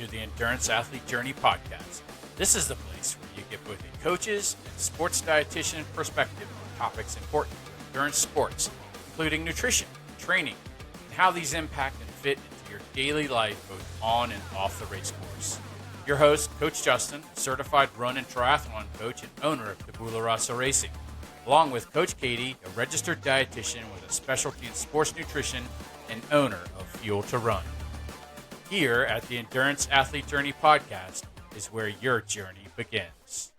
to the Endurance Athlete Journey podcast. This is the place where you get both a coach's and sports dietitian perspective on topics important to endurance sports, including nutrition, training, and how these impact and fit into your daily life both on and off the race course. Your host, Coach Justin, certified run and triathlon coach and owner of Tabula Rasa Racing, along with Coach Katie, a registered dietitian with a specialty in sports nutrition and owner of Fuel to Run. Here at the Endurance Athlete Journey podcast is where your journey begins.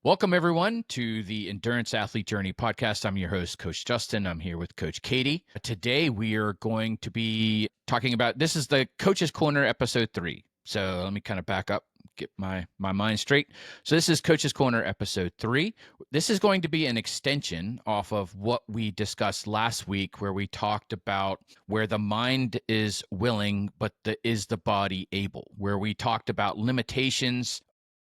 Welcome, everyone, to the Endurance Athlete Journey podcast. I'm your host, Coach Justin. I'm here with Coach Katie. Today, we are going to be talking about, this is the Coach's Corner episode 3. So let me kind of back up, get my mind straight. So this is Coach's Corner episode 3. This is going to be an extension off of what we discussed last week, where we talked about where the mind is willing, but is the body able, where we talked about limitations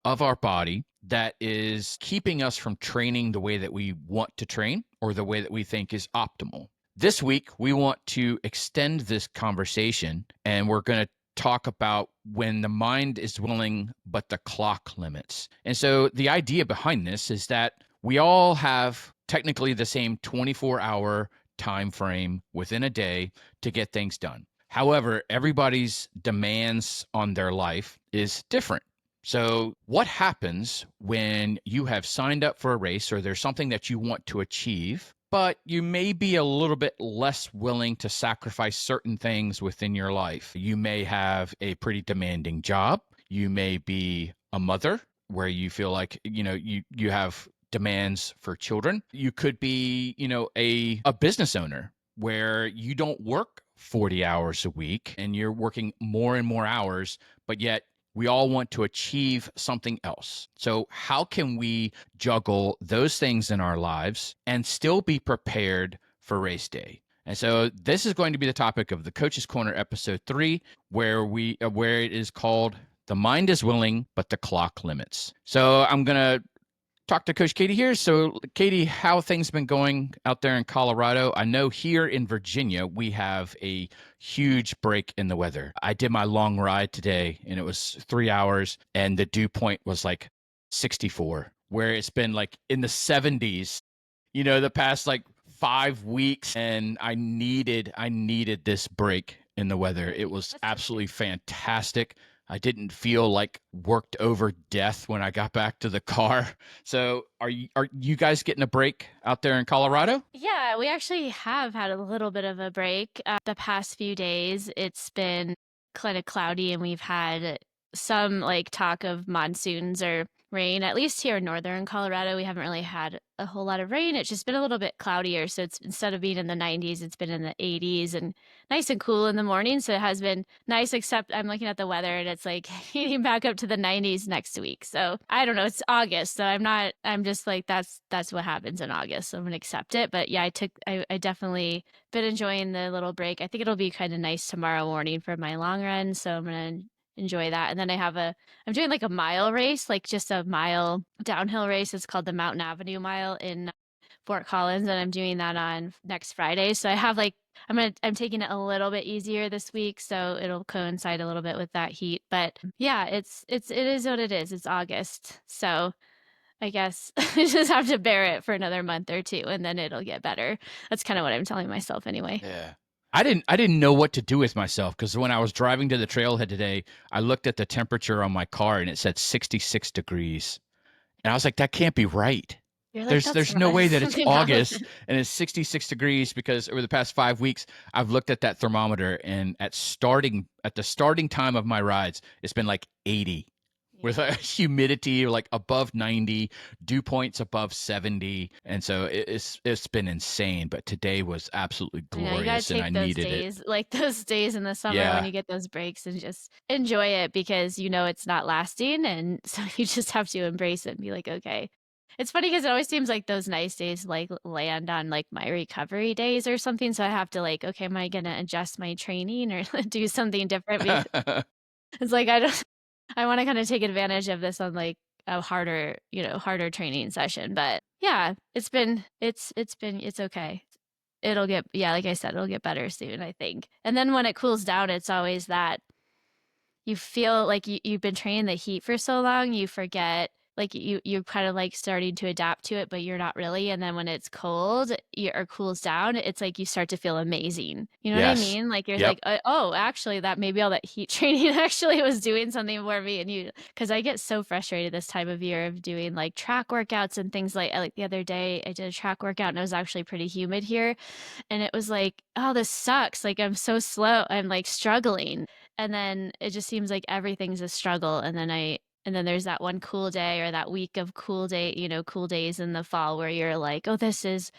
of our body that is keeping us from training the way that we want to train or the way that we think is optimal. This week, we want to extend this conversation, and we're going to talk about when the mind is willing, but the clock limits. And so the idea behind this is that we all have technically the same 24-hour time frame within a day to get things done. However, everybody's demands on their life is different. So what happens when you have signed up for a race or there's something that you want to achieve, but you may be a little bit less willing to sacrifice certain things within your life? You may have a pretty demanding job. You may be a mother where you feel like, you have demands for children. You could be, a business owner where you don't work 40 hours a week and you're working more and more hours, but yet we all want to achieve something else. So how can we juggle those things in our lives and still be prepared for race day? And so this is going to be the topic of the Coach's Corner episode 3, where it is called "The Mind is Willing, but the Clock Limits." So I'm going to talk to Coach Katie here. So Katie, how have things been going out there in Colorado? I know here in Virginia, we have a huge break in the weather. I did my long ride today and it was 3 hours and the dew point was like 64, where it's been like in the 70s, the past like 5 weeks. And I needed this break in the weather. It was absolutely fantastic. I didn't feel like worked over death when I got back to the car. So are you guys getting a break out there in Colorado? Yeah, we actually have had a little bit of a break. The past few days, it's been kind of cloudy and we've had some talk of monsoons or rain. At least here in northern Colorado, we haven't really had a whole lot of rain. It's just been a little bit cloudier. So it's, instead of being in the 90s, it's been in the 80s and nice and cool in the morning. So it has been nice, except I'm looking at the weather and it's like heating back up to the 90s next week. So I don't know. It's August. So I'm just like, that's what happens in August. So I'm going to accept it. But yeah, I definitely been enjoying the little break. I think it'll be kind of nice tomorrow morning for my long run. So I'm going to enjoy that. And then I'm doing like a mile race, like just a mile downhill race. It's called the Mountain Avenue Mile in Fort Collins, and I'm doing that on next Friday. So I have I'm taking it a little bit easier this week, so it'll coincide a little bit with that heat. But yeah, it is what it is. It's August, so I guess I just have to bear it for another month or two, and then it'll get better. That's kind of what I'm telling myself anyway. Yeah. I didn't know what to do with myself, because when I was driving to the trailhead today, I looked at the temperature on my car and it said 66 degrees. And I was like, that can't be right. You're like, There's no way that it's Yeah. August and it's 66 degrees, because over the past 5 weeks, I've looked at that thermometer and at the starting time of my rides, it's been like 80. With a humidity like above 90, dew points above 70. And so it's been insane. But today was absolutely glorious, and I needed it. Like those days in the summer when you get those breaks, and just enjoy it, because it's not lasting. And so you just have to embrace it and be like, okay. It's funny because it always seems like those nice days land on my recovery days or something. So I have to okay, am I going to adjust my training or do something different? It's like, I want to kind of take advantage of this on a harder, harder training session. But yeah, it's okay. It'll get, yeah, like I said, it'll get better soon, I think. And then when it cools down, it's always that you feel like you've been training the heat for so long, you forget, like you're kind of like starting to adapt to it, but you're not really. And then when it's cold or cools down, it's like you start to feel amazing. You know what I Yes. mean? Like you're Yep. like, oh, actually, that maybe all that heat training actually was doing something for me. And because I get so frustrated this time of year of doing like track workouts and things like the other day, I did a track workout and it was actually pretty humid here. And it was like, oh, this sucks. Like I'm so slow. I'm like struggling. And then it just seems like everything's a struggle. And then there's that one cool day or that week of cool days in the fall where you're like, oh, this is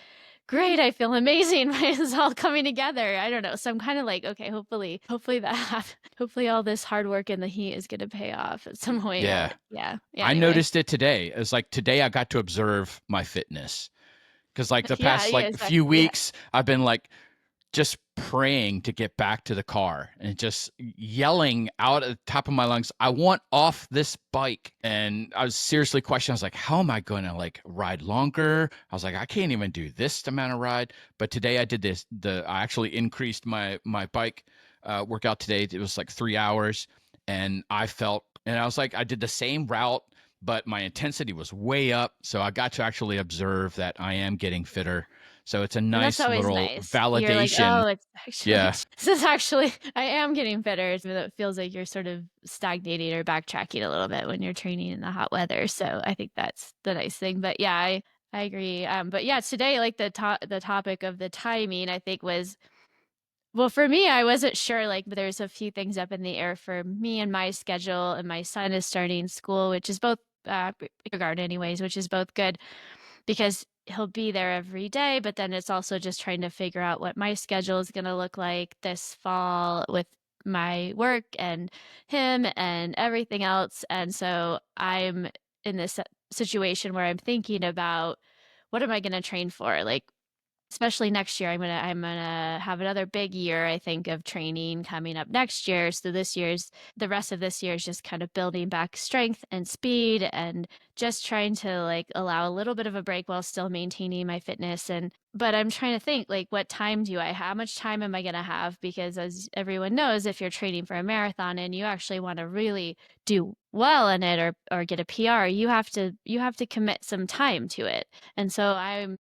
great. I feel amazing. It's all coming together. I don't know. So I'm kind of like, okay, hopefully hopefully all this hard work in the heat is going to pay off at some point. Yeah. But yeah. Yeah. I Anyway. noticed it today. It's like today I got to observe my fitness because like the Yeah. past Yeah. like Exactly. few Yeah. weeks I've been like just praying to get back to the car and just yelling out at the top of my lungs, I want off this bike. And I was seriously questioning, I was like, how am I going to like ride longer? I was like, I can't even do this amount of ride. But today I did this. I actually increased my bike workout today. It was like 3 hours. And I was like, I did the same route, but my intensity was way up. So I got to actually observe that I am getting fitter. So it's a And that's nice always little nice. You're like, validation. "Oh, it's actually Yeah. this is actually I am getting better." Even though it feels like you're sort of stagnating or backtracking a little bit when you're training in the hot weather. So I think that's the nice thing. But yeah, I agree. But yeah, today, like the topic of the timing, I think was, well, for me, I wasn't sure. Like, there's a few things up in the air for me and my schedule, and my son is starting school, which is both kindergarten, anyways, which is both good because he'll be there every day, but then it's also just trying to figure out what my schedule is going to look like this fall with my work and him and everything else. And so I'm in this situation where I'm thinking about what am I going to train for? Like, especially next year, I'm gonna have another big year, I think, of training coming up next year. So the rest of this year is just kind of building back strength and speed and just trying to like allow a little bit of a break while still maintaining my fitness. But I'm trying to think, like, what time do I have? How much time am I gonna have? Because as everyone knows, if you're training for a marathon and you actually want to really do well in it or get a PR, you have to commit some time to it. And so I'm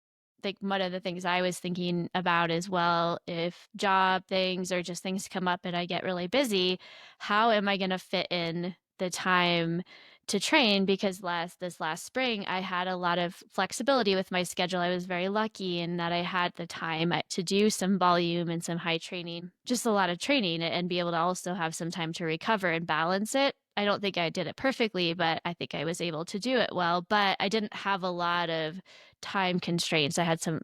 think one of the things I was thinking about as well, if job things or just things come up and I get really busy, how am I going to fit in the time to train? Because this last spring, I had a lot of flexibility with my schedule. I was very lucky in that I had the time to do some volume and some high training, just a lot of training, and be able to also have some time to recover and balance it. I don't think I did it perfectly, but I think I was able to do it well. But I didn't have a lot of time constraints. I had some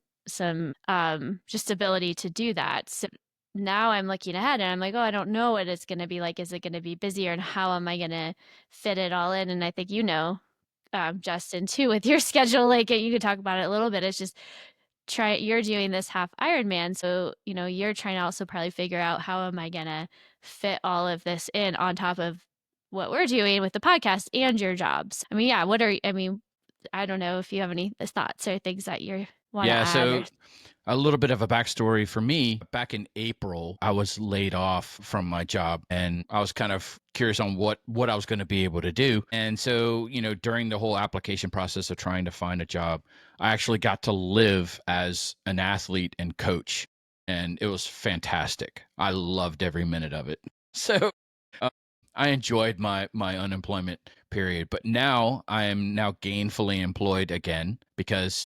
just ability to do that. So now I'm looking ahead and I'm like, oh, I don't know what it's going to be like. Is it going to be busier and how am I going to fit it all in? And I think Justin, too, with your schedule, like you could talk about it a little bit. It's just you're doing this half Ironman, so you're trying to also probably figure out how am I going to fit all of this in on top of what we're doing with the podcast and your jobs. I mean, yeah, I don't know if you have any thoughts or things that you want to Yeah. add or. So a little bit of a backstory for me. Back in April, I was laid off from my job and I was kind of curious on what I was going to be able to do. And so, during the whole application process of trying to find a job, I actually got to live as an athlete and coach. And it was fantastic. I loved every minute of it. So uh, I enjoyed my unemployment period, but now I am now gainfully employed again because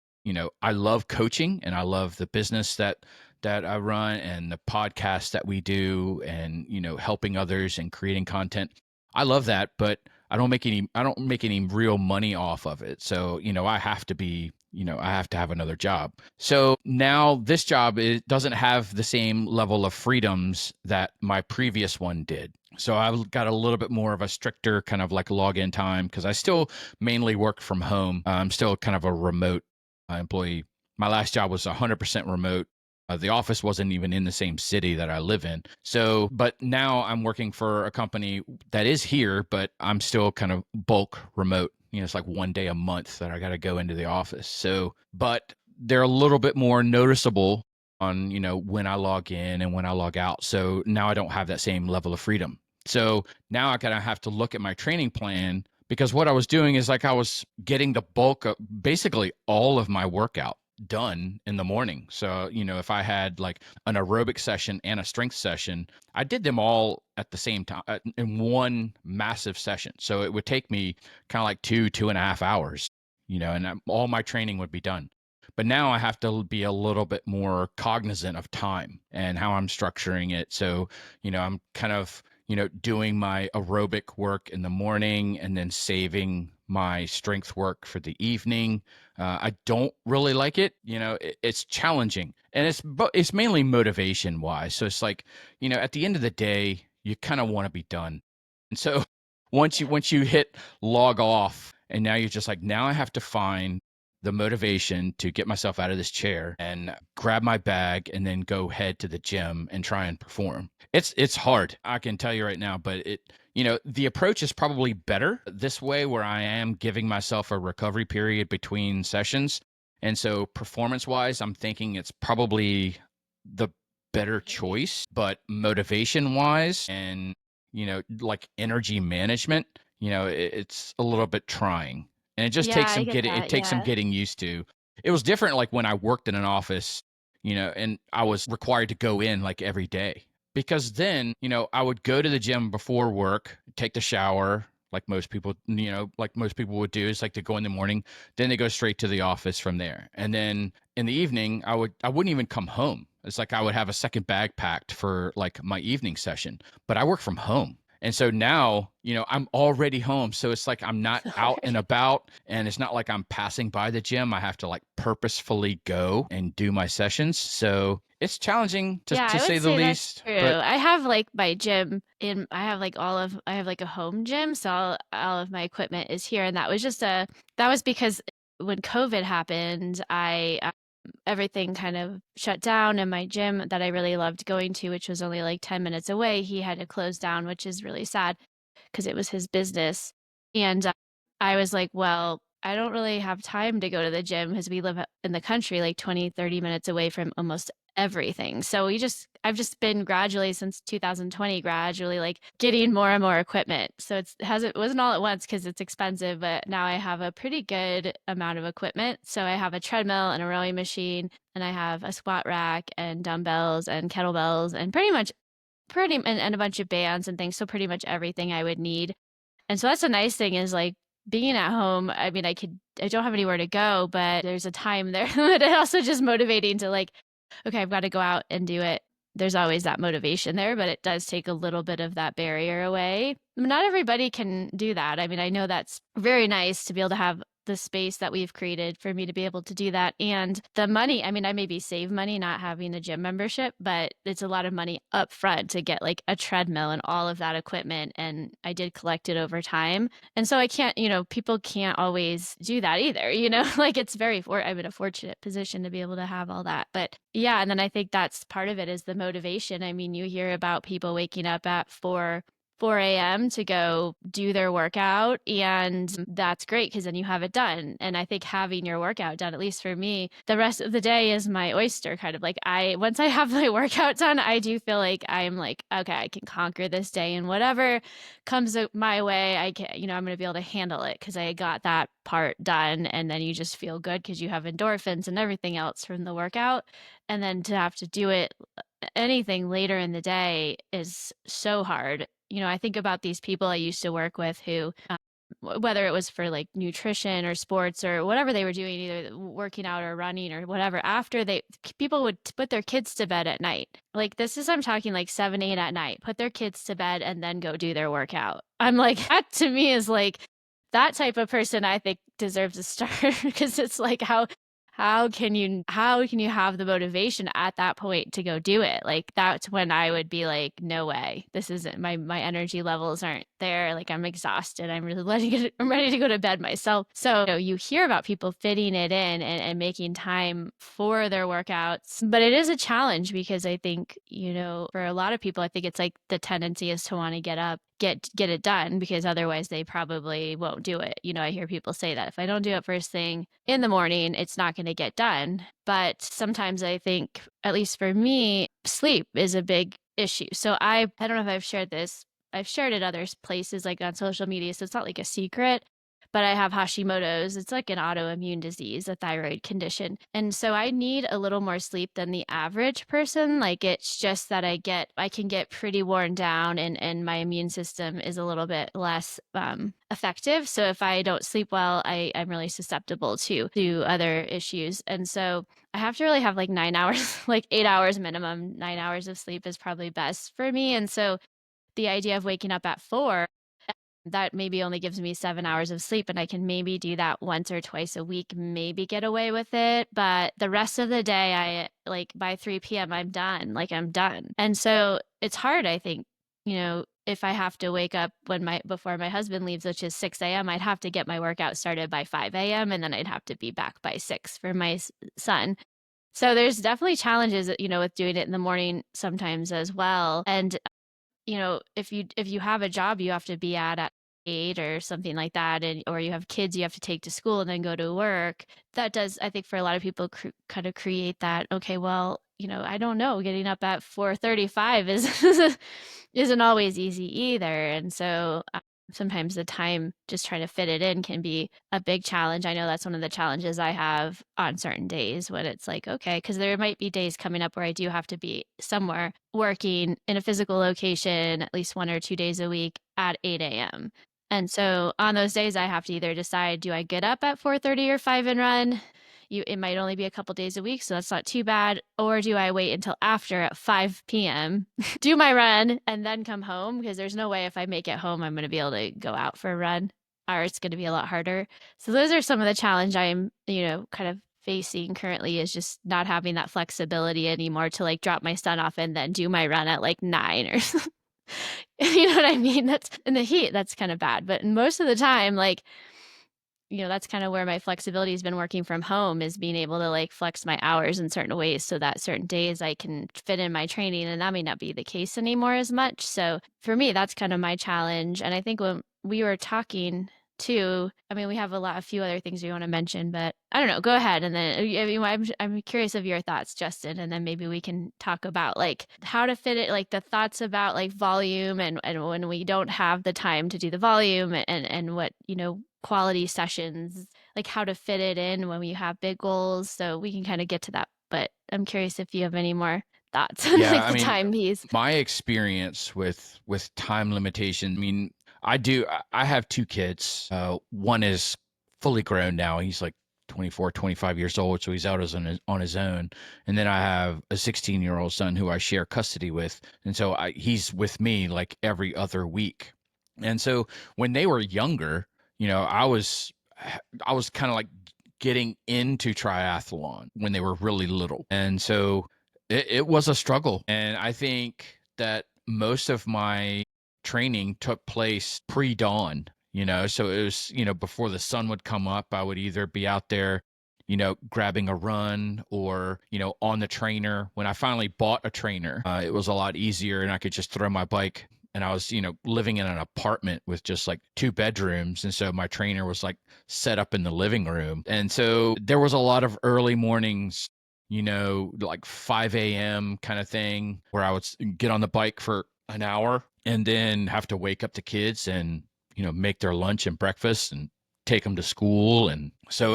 I love coaching and I love the business that I run and the podcast that we do and helping others and creating content. I love that, but I don't make any real money off of it. So, I have to have another job. So now this job doesn't have the same level of freedoms that my previous one did. So I've got a little bit more of a stricter kind of like login time because I still mainly work from home. I'm still kind of a remote employee. My last job was 100% remote. The office wasn't even in the same city that I live in. So, but now I'm working for a company that is here, but I'm still kind of bulk remote. It's like one day a month that I got to go into the office. So, but they're a little bit more noticeable on, when I log in and when I log out. So now I don't have that same level of freedom. So now I kind of have to look at my training plan, because what I was doing is like I was getting the bulk of basically all of my workout done in the morning. So, if I had like an aerobic session and a strength session, I did them all at the same time in one massive session. So it would take me kind of like 2.5 hours, and all my training would be done. But now I have to be a little bit more cognizant of time and how I'm structuring it. So, I'm kind of, doing my aerobic work in the morning and then saving my strength work for the evening. I don't really like it. It's challenging, and it's mainly motivation wise. So it's like, at the end of the day, you kind of want to be done. And so once you hit log off, and now you're just like, now I have to find the motivation to get myself out of this chair and grab my bag and then go head to the gym and try and perform. It's hard, I can tell you right now, but the approach is probably better this way, where I am giving myself a recovery period between sessions. And so performance wise, I'm thinking it's probably the better choice, but motivation wise and, like energy management, it's a little bit trying. And it just Yeah, takes I some get getting it that. takes some Yeah. getting used to. It was different like when I worked in an office, and I was required to go in like every day. Because then, I would go to the gym before work, take the shower, like most people would do, is like to go in the morning, then they go straight to the office from there. And then in the evening, I wouldn't even come home. It's like I would have a second bag packed for like my evening session, but I work from home. And so now, I'm already home. So it's like I'm not out and Already. about, and it's not like I'm passing by the gym. I have to like purposefully go and do my sessions. So it's challenging Yeah, to I would say the say that's least. true. But I have like my gym I have like I have like a home gym, so all of my equipment is here. And that was because when COVID happened, everything kind of shut down, and my gym that I really loved going to, which was only like 10 minutes away, he had to close down, which is really sad because it was his business. And I was like, well, I don't really have time to go to the gym because we live in the country, like 20, 30 minutes away from almost everything. So I've just been gradually since 2020, gradually like getting more and more equipment. So it wasn't all at once because it's expensive, but now I have a pretty good amount of equipment. So I have a treadmill and a rowing machine, and I have a squat rack and dumbbells and kettlebells and and a bunch of bands and things. So pretty much everything I would need. And so that's the nice thing is like being at home. I mean, I don't have anywhere to go, but there's a time there. But it's also just motivating to like, okay, I've got to go out and do it. There's always that motivation there, but it does take a little bit of that barrier away. Not everybody can do that. I mean, I know that's very nice to be able to have the space that we've created for me to be able to do that. And the money, I mean, I maybe save money not having a gym membership, but it's a lot of money up front to get like a treadmill and all of that equipment. And I did collect it over time. And so I can't, people can't always do that either, like I'm in a fortunate position to be able to have all that. But yeah, and then I think that's part of it is the motivation. I mean, you hear about people waking up at 4 a.m. to go do their workout. And that's great because then you have it done. And I think having your workout done, at least for me, the rest of the day is my oyster kind of like once I have my workout done, I do feel like I'm like, okay, I can conquer this day and whatever comes my way, I can, I'm going to be able to handle it because I got that part done. And then you just feel good because you have endorphins and everything else from the workout. And then to have to do it anything later in the day is so hard. I think about these people I used to work with who, whether it was for like nutrition or sports or whatever they were doing, either working out or running or whatever, people would put their kids to bed at night. Like I'm talking like 7, 8 at night, put their kids to bed and then go do their workout. I'm like, that to me is like, that type of person I think deserves a star because it's like how can you have the motivation at that point to go do it? Like that's when I would be like, no way. This isn't my energy levels there, like I'm exhausted. I'm really I'm ready to go to bed myself. So, you hear about people fitting it in and making time for their workouts, but it is a challenge because I think, for a lot of people, I think it's like the tendency is to want to get up, get it done because otherwise they probably won't do it. I hear people say that if I don't do it first thing in the morning, it's not going to get done. But sometimes I think, at least for me, sleep is a big issue. So I don't know if I've shared this. I've shared it other places like on social media, so it's not like a secret, but I have Hashimoto's. It's like an autoimmune disease, a thyroid condition. And so I need a little more sleep than the average person. Like it's just that I can get pretty worn down and my immune system is a little bit less effective. So if I don't sleep well, I'm really susceptible to other issues. And so I have to really have like 9 hours, like 8 hours minimum. 9 hours of sleep is probably best for me. And so the idea of waking up at 4, that maybe only gives me 7 hours of sleep, and I can maybe do that once or twice a week, maybe get away with it, but the rest of the day, by 3 p.m., I'm done, like, I'm done, and so it's hard, I think, if I have to wake up before my husband leaves, which is 6 a.m., I'd have to get my workout started by 5 a.m., and then I'd have to be back by 6 for my son. So there's definitely challenges, with doing it in the morning sometimes as well, and if you have a job you have to be at 8 or something like that, and or you have kids you have to take to school and then go to work, that does, I think, for a lot of people kind of create that, okay, well, I don't know, getting up at 4:35 is isn't always easy either. And so sometimes the time just trying to fit it in can be a big challenge. I know that's one of the challenges I have on certain days when it's like, okay, because there might be days coming up where I do have to be somewhere working in a physical location at least 1 or 2 days a week at 8 a.m. And so on those days, I have to either decide, do I get up at 4:30 or 5 and run? It might only be a couple days a week, so that's not too bad. Or do I wait until after at 5 p.m., do my run, and then come home? Because there's no way if I make it home, I'm going to be able to go out for a run, or it's going to be a lot harder. So those are some of the challenge I'm, kind of facing currently, is just not having that flexibility anymore to like drop my son off and then do my run at like 9 or you know what I mean? That's in the heat, that's kind of bad. But most of the time, like, that's kind of where my flexibility has been working from home, is being able to like flex my hours in certain ways so that certain days I can fit in my training, and that may not be the case anymore as much. So for me, that's kind of my challenge. And I think when we were talking too, I mean, we have a few other things we want to mention, but I don't know, go ahead. And then I mean, I'm curious of your thoughts, Justin, and then maybe we can talk about like how to fit it, like the thoughts about like volume, and when we don't have the time to do the volume, and what, quality sessions, like how to fit it in when we have big goals. So we can kind of get to that. But I'm curious if you have any more thoughts on Yeah, like I the mean, time piece. my experience with time limitation. I mean, I have two kids. One is fully grown now. He's like 24, 25 years old, so he's out on his own. And then I have a 16-year-old son who I share custody with, and so he's with me like every other week. And so when they were younger, I was kind of like getting into triathlon when they were really little. And so it was a struggle. And I think that most of my training took place pre-dawn, so it was, before the sun would come up, I would either be out there, grabbing a run, or, on the trainer. When I finally bought a trainer, it was a lot easier, and I could just throw my bike. And I was, living in an apartment with just like two bedrooms. And so my trainer was like set up in the living room. And so there was a lot of early mornings, like 5 a.m. kind of thing, where I would get on the bike for an hour and then have to wake up the kids and, make their lunch and breakfast and take them to school. And so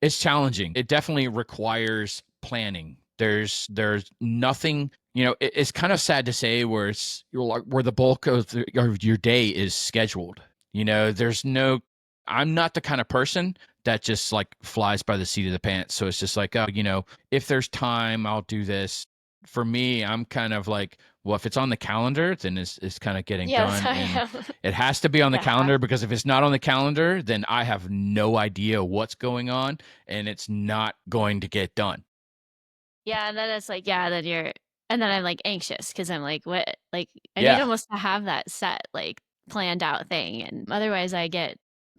it's challenging. It definitely requires planning. There's nothing, it's kind of sad to say, where the bulk of your day is scheduled. There's no, I'm not the kind of person that just like flies by the seat of the pants. So it's just like, oh, if there's time, I'll do this. For me, I'm kind of like, well, if it's on the calendar, then it's kind of getting Yeah, that's done. how I And am. it has to be on the Yeah. calendar, because if it's not on the calendar, then I have no idea what's going on, and it's not going to get done. Yeah, and then it's like, yeah, and then I'm like anxious because I'm like, what, like I need Yeah. almost to have that set, like planned out thing. And otherwise I get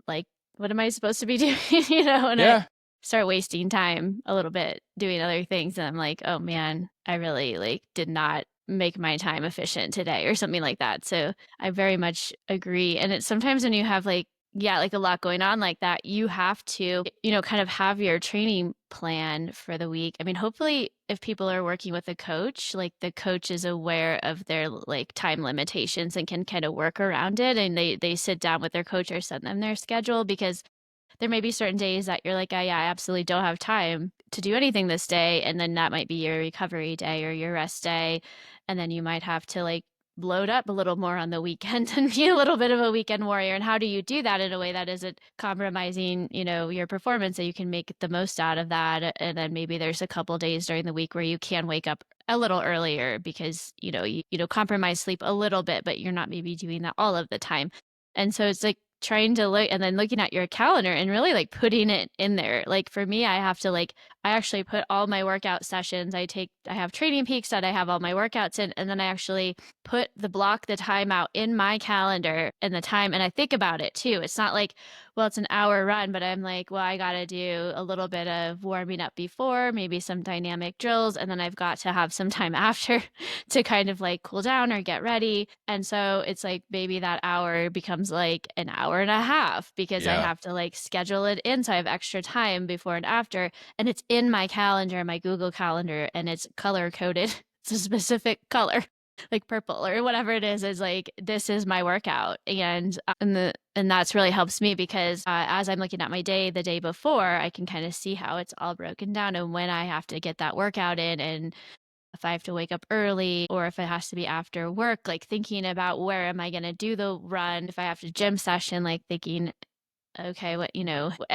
like, what am I supposed to be doing? And I Yeah. start wasting time a little bit doing other things. And I'm like, oh man, I really like did not make my time efficient today or something like that. So I very much agree. And it's sometimes when you have like, yeah, like a lot going on like that, you have to, kind of have your training plan for the week. I mean, hopefully if people are working with a coach, like the coach is aware of their like time limitations and can kind of work around it, and they sit down with their coach or send them their schedule, because there may be certain days that you're like, yeah, I absolutely don't have time to do anything this day. And then that might be your recovery day or your rest day. And then you might have to like load up a little more on the weekend and be a little bit of a weekend warrior. And how do you do that in a way that isn't compromising, your performance, so you can make the most out of that? And then maybe there's a couple days during the week where you can wake up a little earlier because, compromise sleep a little bit, but you're not maybe doing that all of the time. And so it's like trying to look and then looking at your calendar and really like putting it in there. Like for me, I have to I actually put all my workout sessions. I have Training Peaks that I have all my workouts in, and then I actually put the time out in my calendar and the time, and I think about it too. It's not like, well, it's an hour run, but I'm like, well, I got to do a little bit of warming up before, maybe some dynamic drills, and then I've got to have some time after to kind of like cool down or get ready. And so it's like maybe that hour becomes like an hour and a half because I Yeah. have to like schedule it in. So I have extra time before and after. And it's in my calendar, my Google Calendar, and it's color coded. It's a specific color, like purple or whatever it is like, this is my workout. And that's really helps me because as I'm looking at my day the day before, I can kind of see how it's all broken down and when I have to get that workout in, and if I have to wake up early or if it has to be after work, like thinking about where am I going to do the run, if I have to gym session, like thinking, okay,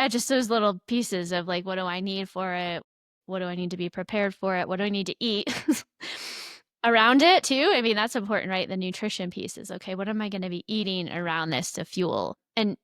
just those little pieces of like, what do I need for it? What do I need to be prepared for it? What do I need to eat around it too? I mean, that's important, right? The nutrition piece is, okay, what am I going to be eating around this to fuel? And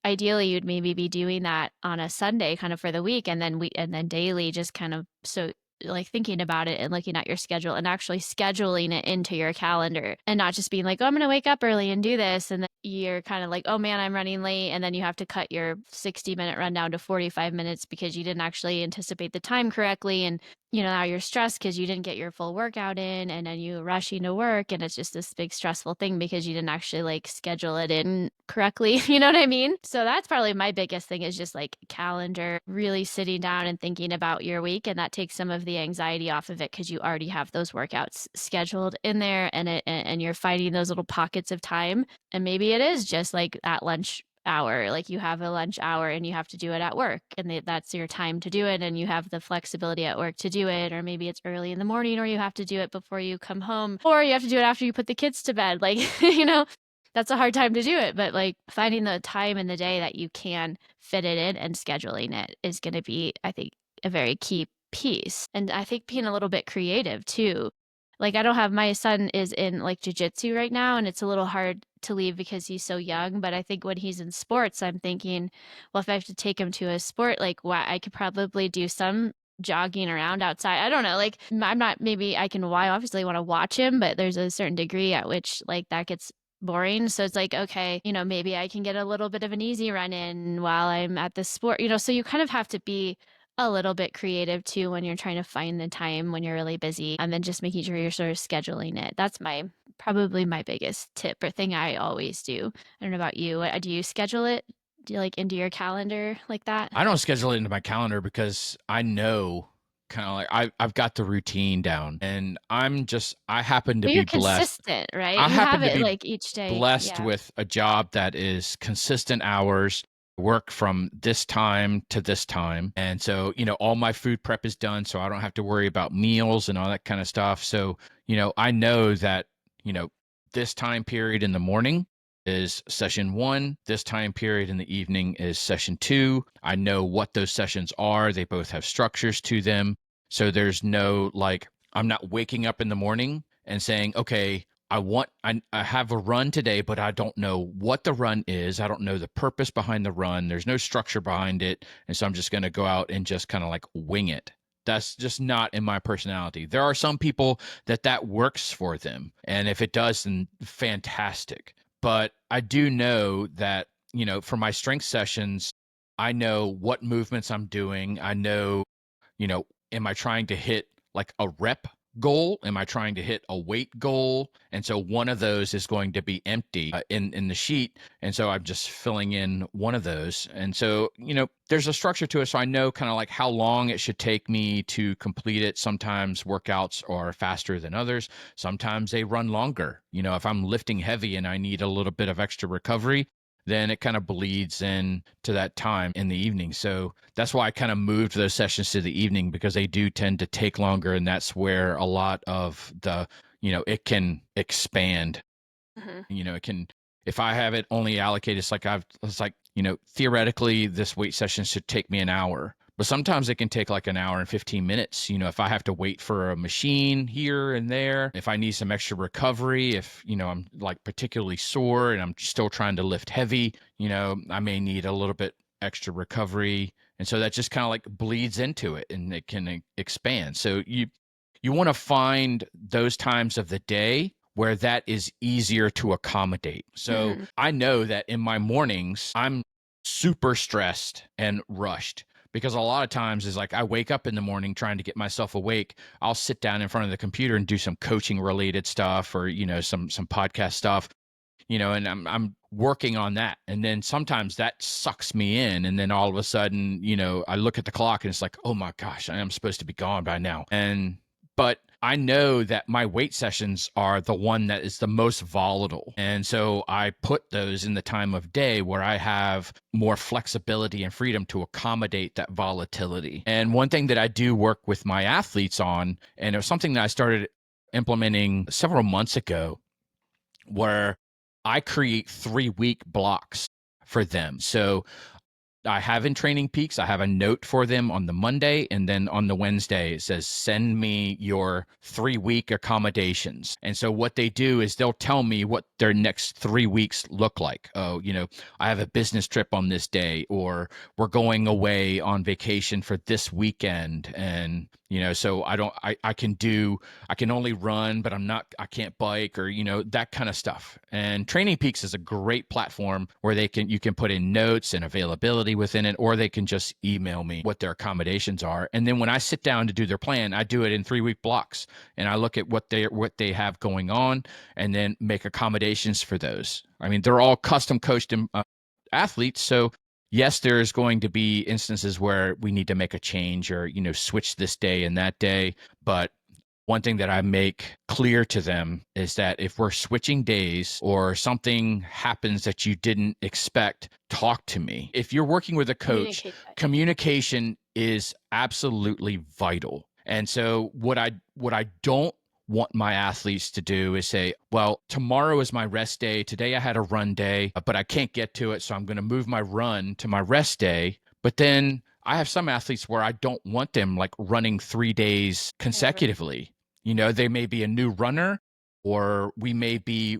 ideally you'd maybe be doing that on a Sunday kind of for the week, and then daily, just kind of, so like thinking about it and looking at your schedule and actually scheduling it into your calendar, and not just being like, oh, I'm going to wake up early and do this. And then you're kind of like, oh man, I'm running late. And then you have to cut your 60-minute run down to 45 minutes because you didn't actually anticipate the time correctly. And, now you're stressed because you didn't get your full workout in, and then you rushing to work. And it's just this big stressful thing because you didn't actually like schedule it in correctly. You know what I mean? So that's probably my biggest thing, is just like calendar, really sitting down and thinking about your week. And that takes some of the anxiety off of it because you already have those workouts scheduled in there, and you're finding those little pockets of time. And maybe it is just like at lunch hour, like you have a lunch hour and you have to do it at work, and that's your time to do it, and you have the flexibility at work to do it. Or maybe it's early in the morning, or you have to do it before you come home, or you have to do it after you put the kids to bed. Like, that's a hard time to do it. But like finding the time in the day that you can fit it in and scheduling it is going to be, I think, a very key piece. And I think being a little bit creative too. Like, I don't have, my son is in like jujitsu right now, and it's a little hard to leave because he's so young. But I think when he's in sports, I'm thinking, well, if I have to take him to a sport, like, I could probably do some jogging around outside. I don't know. Like, I'm not, maybe I can, why obviously want to watch him, but there's a certain degree at which like that gets boring. So it's like, okay, maybe I can get a little bit of an easy run in while I'm at the sport, so you kind of have to be a little bit creative too when you're trying to find the time when you're really busy, and then just making sure you're sort of scheduling it. That's probably my biggest tip or thing I always do. I don't know about you. Do you schedule it? Do you like into your calendar like that? I don't schedule it into my calendar because I know kind of like I've got the routine down, and I happen to But be you're blessed. consistent, right? I You have happen to it be like each day. blessed Yeah. with a job that is consistent hours, work from this time to this time. And so, all my food prep is done, so I don't have to worry about meals and all that kind of stuff. So, I know that, you know, this time period in the morning is session 1, this time period in the evening is session 2. I know what those sessions are. They both have structures to them. So there's no like, I'm not waking up in the morning and saying, okay, I have a run today, but I don't know what the run is. I don't know the purpose behind the run. There's no structure behind it. And so I'm just going to go out and just kind of like wing it. That's just not in my personality. There are some people that works for them. And if it does, then fantastic. But I do know that, for my strength sessions, I know what movements I'm doing. I know, am I trying to hit like a rep goal? Am I trying to hit a weight goal? And so one of those is going to be empty in the sheet. And so I'm just filling in one of those. And so, there's a structure to it. So I know kind of like how long it should take me to complete it. Sometimes workouts are faster than others. Sometimes they run longer. If I'm lifting heavy and I need a little bit of extra recovery, then it kind of bleeds in to that time in the evening. So that's why I kind of moved those sessions to the evening, because they do tend to take longer. And that's where a lot of it can expand. Mhm. It can, if I have it only allocated, it's like, theoretically this weight session should take me an hour. But sometimes it can take like an hour and 15 minutes. If I have to wait for a machine here and there, if I need some extra recovery, if, I'm like particularly sore and I'm still trying to lift heavy, I may need a little bit extra recovery. And so that just kind of like bleeds into it and it can expand. So you want to find those times of the day where that is easier to accommodate. So Mhm. I know that in my mornings, I'm super stressed and rushed, because a lot of times is like I wake up in the morning trying to get myself awake. I'll sit down in front of the computer and do some coaching related stuff, or some podcast stuff, and I'm working on that. And then sometimes that sucks me in. And then all of a sudden, I look at the clock and it's like, oh my gosh, I am supposed to be gone by now. But I know that my weight sessions are the one that is the most volatile. And so I put those in the time of day where I have more flexibility and freedom to accommodate that volatility. And one thing that I do work with my athletes on, and it was something that I started implementing several months ago, where I create 3-week blocks for them. So I have in Training Peaks, I have a note for them on the Monday, and then on the Wednesday, it says, send me your 3-week accommodations. And so what they do is they'll tell me what their next 3 weeks look like. Oh, I have a business trip on this day, or we're going away on vacation for this weekend. And, so I can only run, but I can't bike, or, that kind of stuff. And Training Peaks is a great platform where you can put in notes and availability within it, or they can just email me what their accommodations are. And then when I sit down to do their plan, I do it in 3-week blocks, and I look at what they have going on and then make accommodations for those. I mean, they're all custom coached athletes. So yes, there's going to be instances where we need to make a change, or, switch this day and that day. But one thing that I make clear to them is that if we're switching days or something happens that you didn't expect, talk to me. If you're working with a coach, Communicate that. communication is absolutely vital. And so what I don't want my athletes to do is say, well, tomorrow is my rest day. Today I had a run day, but I can't get to it, so I'm going to move my run to my rest day. But then I have some athletes where I don't want them like running 3 days Right. consecutively. They may be a new runner, or we may be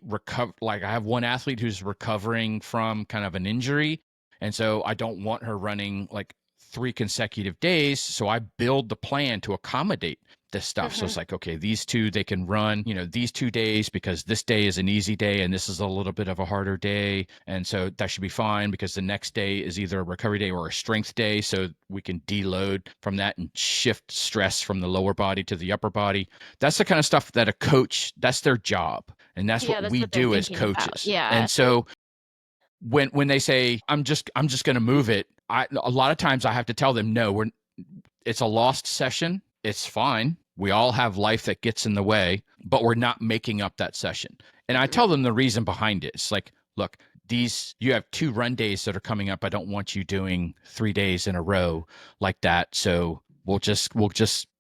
like I have one athlete who's recovering from kind of an injury. And so I don't want her running like 3 consecutive days. So I build the plan to accommodate this stuff. So Mhm. it's like, okay, these two, they can run, these 2 days, because this day is an easy day and this is a little bit of a harder day. And so that should be fine, because the next day is either a recovery day or a strength day. So we can deload from that and shift stress from the lower body to the upper body. That's the kind of stuff that a coach, that's their job. And that's Yeah, what that's we what they're do as thinking about. coaches. Yeah. And so when they say, I'm just going to move it, a lot of times I have to tell them, no, it's a lost session. It's fine. We all have life that gets in the way, but we're not making up that session. And I Mhm. tell them the reason behind it. It's like, look, you have 2 run days that are coming up. I don't want you doing 3 days in a row like that. So we'll just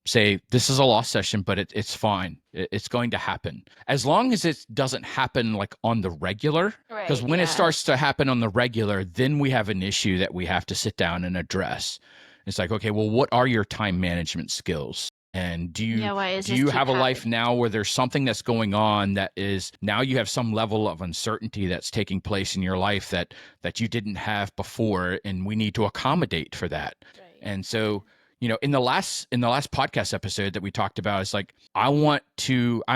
say this is a lost session, but it's fine. It's going to happen as long as it doesn't happen like on the regular. Because Right, when it yeah. starts to happen on the regular, then we have an issue that we have to sit down and address. It's like, okay, well, what are your time management skills? And do you Yeah, why is do this you keep have a life happening? now where there's something that's going on that is now you have some level of uncertainty that's taking place in your life that you didn't have before, and we need to accommodate for that. Right. And so, in the last podcast episode that we talked about, it's like I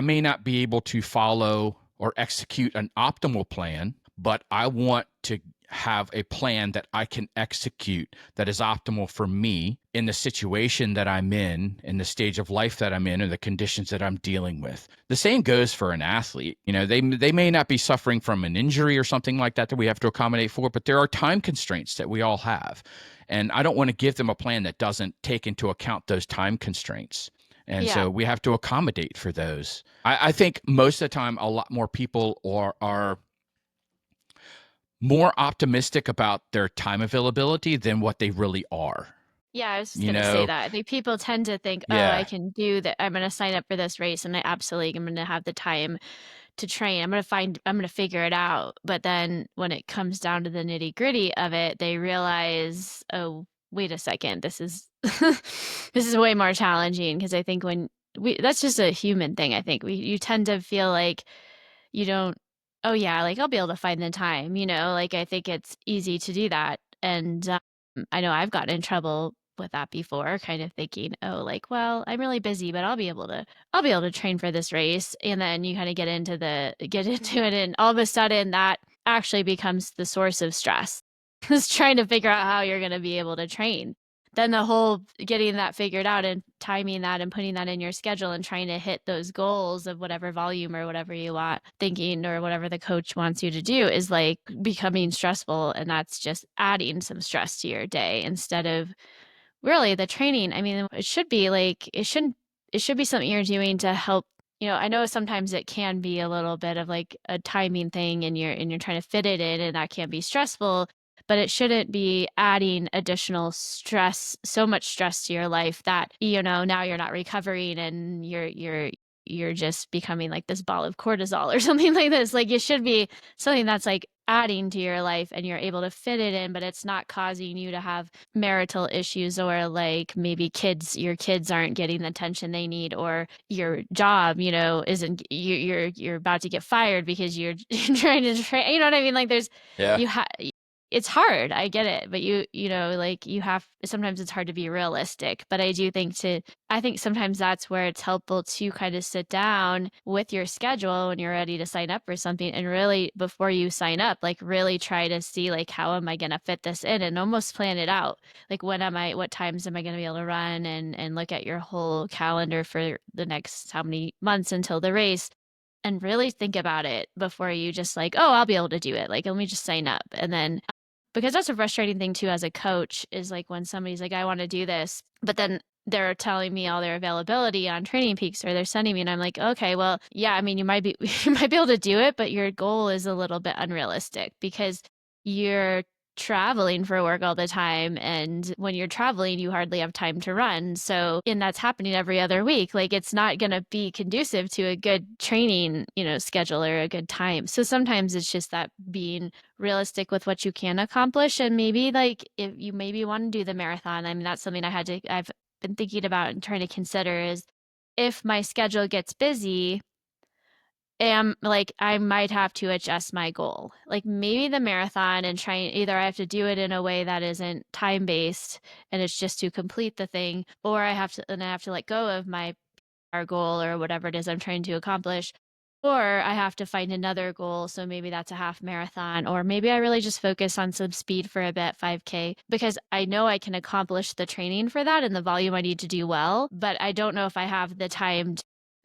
may not be able to follow or execute an optimal plan, but I want to have a plan that I can execute that is optimal for me in the situation that I'm in the stage of life that I'm in, or the conditions that I'm dealing with. The same goes for an athlete. You know, they may not be suffering from an injury or something like that we have to accommodate for, but there are time constraints that we all have. And I don't want to give them a plan that doesn't take into account those time constraints. And Yeah. so we have to accommodate for those. I think most of the time, a lot more people are more optimistic about their time availability than what they really are. Yeah, I was just You gonna say know? that. I think people tend to think, "Oh, I Yeah. can do that. I'm gonna sign up for this race, and I absolutely am gonna have the time to train. I'm gonna figure it out." But then when it comes down to the nitty-gritty of it, they realize, "Oh, wait a second. This is this is way more challenging." Because I think when we that's just a human thing, I think. You tend to feel like you don't, "Oh, yeah, like, I'll be able to find the time," you know? Like, I think it's easy to do that, and, I know I've gotten in trouble with that before, kind of thinking, "Oh, like, well, I'm really busy, but I'll be able to train for this race," and then you kinda get into it, and all of a sudden, that actually becomes the source of stress, is trying to figure out how you're gonna be able to train. Then the whole getting that figured out and timing that and putting that in your schedule and trying to hit those goals of whatever volume or whatever you want thinking or whatever the coach wants you to do is like becoming stressful, and that's just adding some stress to your day instead of really the training. I mean, it should be like it should be something you're doing to help. I know sometimes it can be a little bit of like a timing thing and you're trying to fit it in and that can be stressful, but it shouldn't be adding additional stress, so much stress to your life that, now you're not recovering and you're just becoming like this ball of cortisol or something like this. Like it should be something that's like adding to your life and you're able to fit it in, but it's not causing you to have marital issues or like maybe your kids aren't getting the attention they need, or your job, isn't you're about to get fired because you're trying to train, you know what I mean? Like there's Yeah. you have it's hard. I get it, but like you have sometimes it's hard to be realistic, but I think sometimes that's where it's helpful to kind of sit down with your schedule when you're ready to sign up for something and really before you sign up, like really try to see like how am I going to fit this in and almost plan it out. Like what times am I going to be able to run and look at your whole calendar for the next how many months until the race and really think about it before you just like, "Oh, I'll be able to do it. Like, let me just sign up." And then because that's a frustrating thing too as a coach is like when somebody's like, "I want to do this," but then they're telling me all their availability on Training Peaks or they're sending me and I'm like, "Okay, well, yeah, I mean, you might be you might be able to do it, but your goal is a little bit unrealistic because you're traveling for work all the time, and when you're traveling you hardly have time to run, so and that's happening every other week. Like it's not going to be conducive to a good training schedule or a good time. So sometimes it's just that being realistic with what you can accomplish, and maybe like if you maybe want to do the marathon. I mean, that's something I've been thinking about and trying to consider is if my schedule gets busy, like I might have to adjust my goal. Like maybe the marathon and trying either I have to do it in a way that isn't time based and it's just to complete the thing, or I have to let go of my our goal or whatever it is I'm trying to accomplish. Or I have to find another goal. So maybe that's a half marathon, or maybe I really just focus on some speed for a bit, 5K, because I know I can accomplish the training for that and the volume I need to do well, but I don't know if I have the time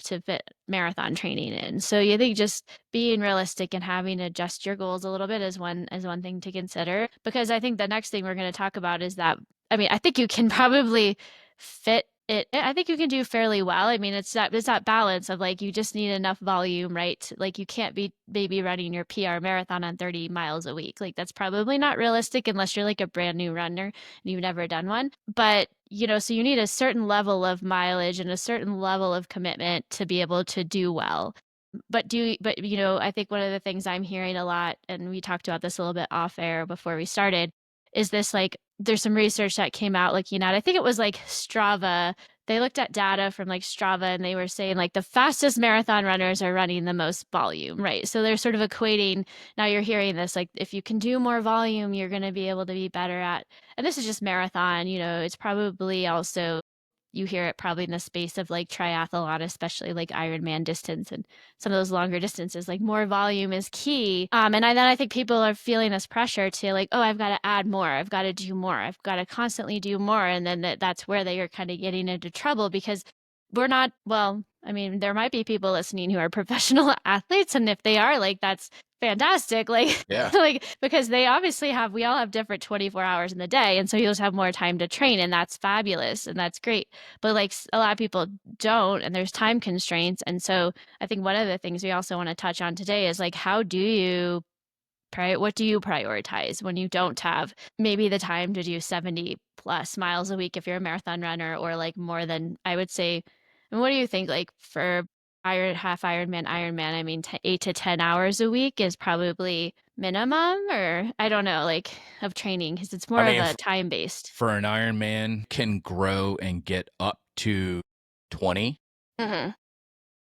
to fit marathon training in. So you think just being realistic and having to adjust your goals a little bit is one thing to consider. Because I think the next thing we're going to talk about is that I mean, I think you can probably fit it. I think you can do fairly well. I mean, it's that balance of like you just need enough volume, right? Like you can't be maybe running your PR marathon on 30 miles a week. Like that's probably not realistic unless you're like a brand new runner and you've never done one. But so you need a certain level of mileage and a certain level of commitment to be able to do well. But I think one of the things I'm hearing a lot, and we talked about this a little bit off air before we started, is this like there's some research that came out looking at, I think it was like Strava. They looked at data from like Strava and they were saying like the fastest marathon runners are running the most volume, right? So they're sort of equating, now you're hearing this, like if you can do more volume, you're going to be able to be better at, and this is just marathon, it's probably also you hear it probably in the space of like triathlon, especially like Ironman distance and some of those longer distances, like more volume is key. And then I think people are feeling this pressure to like, oh, I've got to add more, I've got to do more, I've got to constantly do more. And then that's where they are kind of getting into trouble because we're not, well, I mean, there might be people listening who are professional athletes. And if they are, like, that's fantastic. Like, Yeah. like, because they obviously have, we all have different 24 hours in the day. And so you'll just have more time to train. And that's fabulous. And that's great. But like a lot of people don't, and there's time constraints. And so I think one of the things we also want to touch on today is like, how do you what do you prioritize when you don't have maybe the time to do 70 plus miles a week if you're a marathon runner, or like more than, I would say, and what do you think, like for half Ironman, I mean 8 to 10 hours a week is probably minimum, or I don't know, like of training, because it's I more of mean, a time based. for an Ironman can grow and get up to 20 Mm-hmm.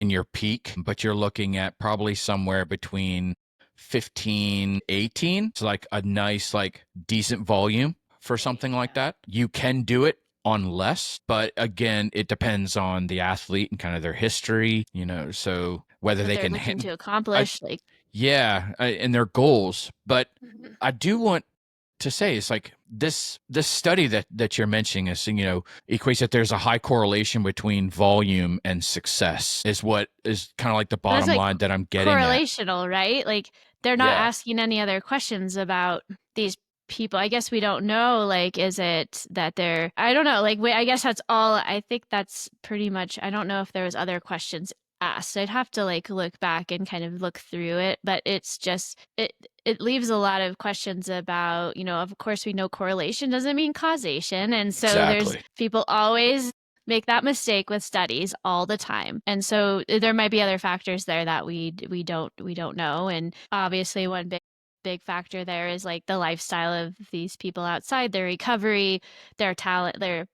in your peak, but you're looking at probably somewhere between 15, 18. It's like a nice, like decent volume for something like that. You can do it on less, but again, it depends on the athlete and kind of their history, so whether What they they're can looking to I, accomplish, like. yeah, and their goals. But Mhm. I do want to say it's like this study that you're mentioning is equates that there's a high correlation between volume and success is what is kind of like the That's bottom like line that I'm getting at. correlational, right? Like they're not Yeah, asking any other questions about these people. I guess we don't know, like, is it that they're, I don't know, like, I guess that's all. I think that's pretty much, I don't know if there was other questions asked. I'd have to like look back and kind of look through it, but it's just, it leaves a lot of questions about, of course we know correlation doesn't mean causation. And so there's exactly. people always make that mistake with studies all the time. And so there might be other factors there that we don't know. And obviously one big factor there is like the lifestyle of these people outside, their recovery, their talent, their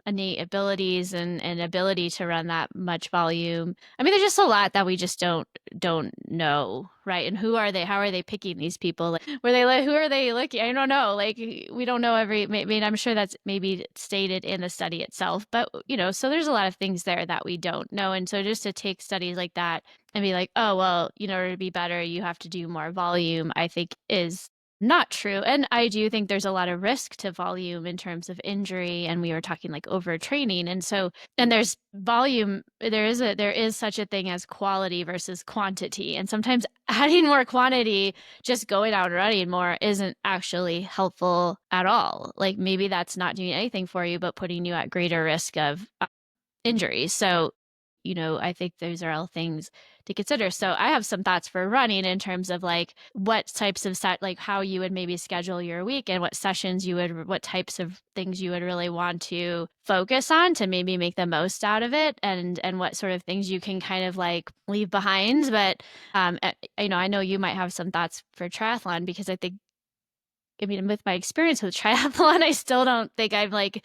innate abilities and ability to run that much volume. I mean, there's just a lot that we just don't know, right? And who are they? How are they picking these people? Like, who are they looking? I don't know. Like, we don't know I mean, I'm sure that's maybe stated in the study itself, but so there's a lot of things there that we don't know. And so just to take studies like that and be like, oh, well, in order to be better, you have to do more volume, I think is not true. And I do think there's a lot of risk to volume in terms of injury. And we were talking like overtraining. And so, and there's volume, there is such a thing as quality versus quantity. And sometimes adding more quantity, just going out and running more, isn't actually helpful at all. Like maybe that's not doing anything for you, but putting you at greater risk of injury. So, I think those are all things to consider. So I have some thoughts for running in terms of like what types of like how you would maybe schedule your week and what sessions what types of things you would really want to focus on to maybe make the most out of it, and what sort of things you can kind of like leave behind. But I know you might have some thoughts for triathlon, because I think, I mean, with my experience with triathlon, I still don't think I'm like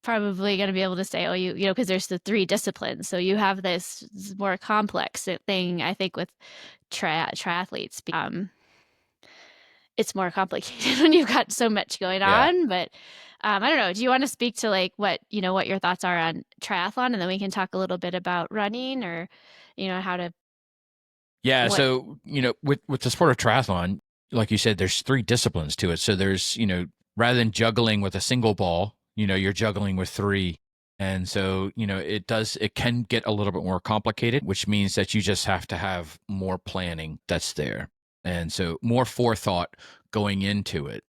probably going to be able to say, oh, because there's the three disciplines. So you have this more complex thing, I think, with triathletes. It's more complicated when you've got so much going Yeah. on. But I don't know. Do you want to speak to like what your thoughts are on triathlon, and then we can talk a little bit about running, or how to Yeah, what. so with the sport of triathlon, like you said, there's three disciplines to it. So there's rather than juggling with a single ball, you're juggling with three. And so it can get a little bit more complicated, which means that you just have to have more planning that's there, and so more forethought going into it.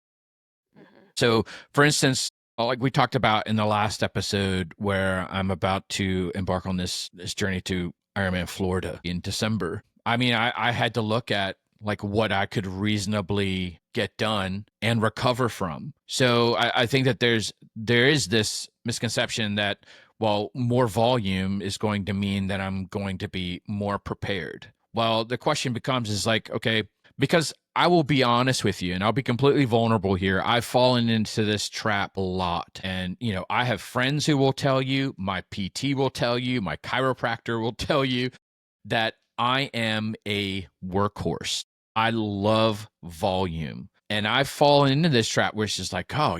Mhm. So, for instance, like we talked about in the last episode, where I'm about to embark on this journey to Ironman Florida in December. I mean, I had to look at like what I could reasonably get done and recover from. So I think that there is this misconception that, well, more volume is going to mean that I'm going to be more prepared. Well, the question becomes is like, okay, because I will be honest with you and I'll be completely vulnerable here. I've fallen into this trap a lot. And, I have friends who will tell you, my PT will tell you, my chiropractor will tell you that I am a workhorse. I love volume. And I've fallen into this trap where it's just like, oh,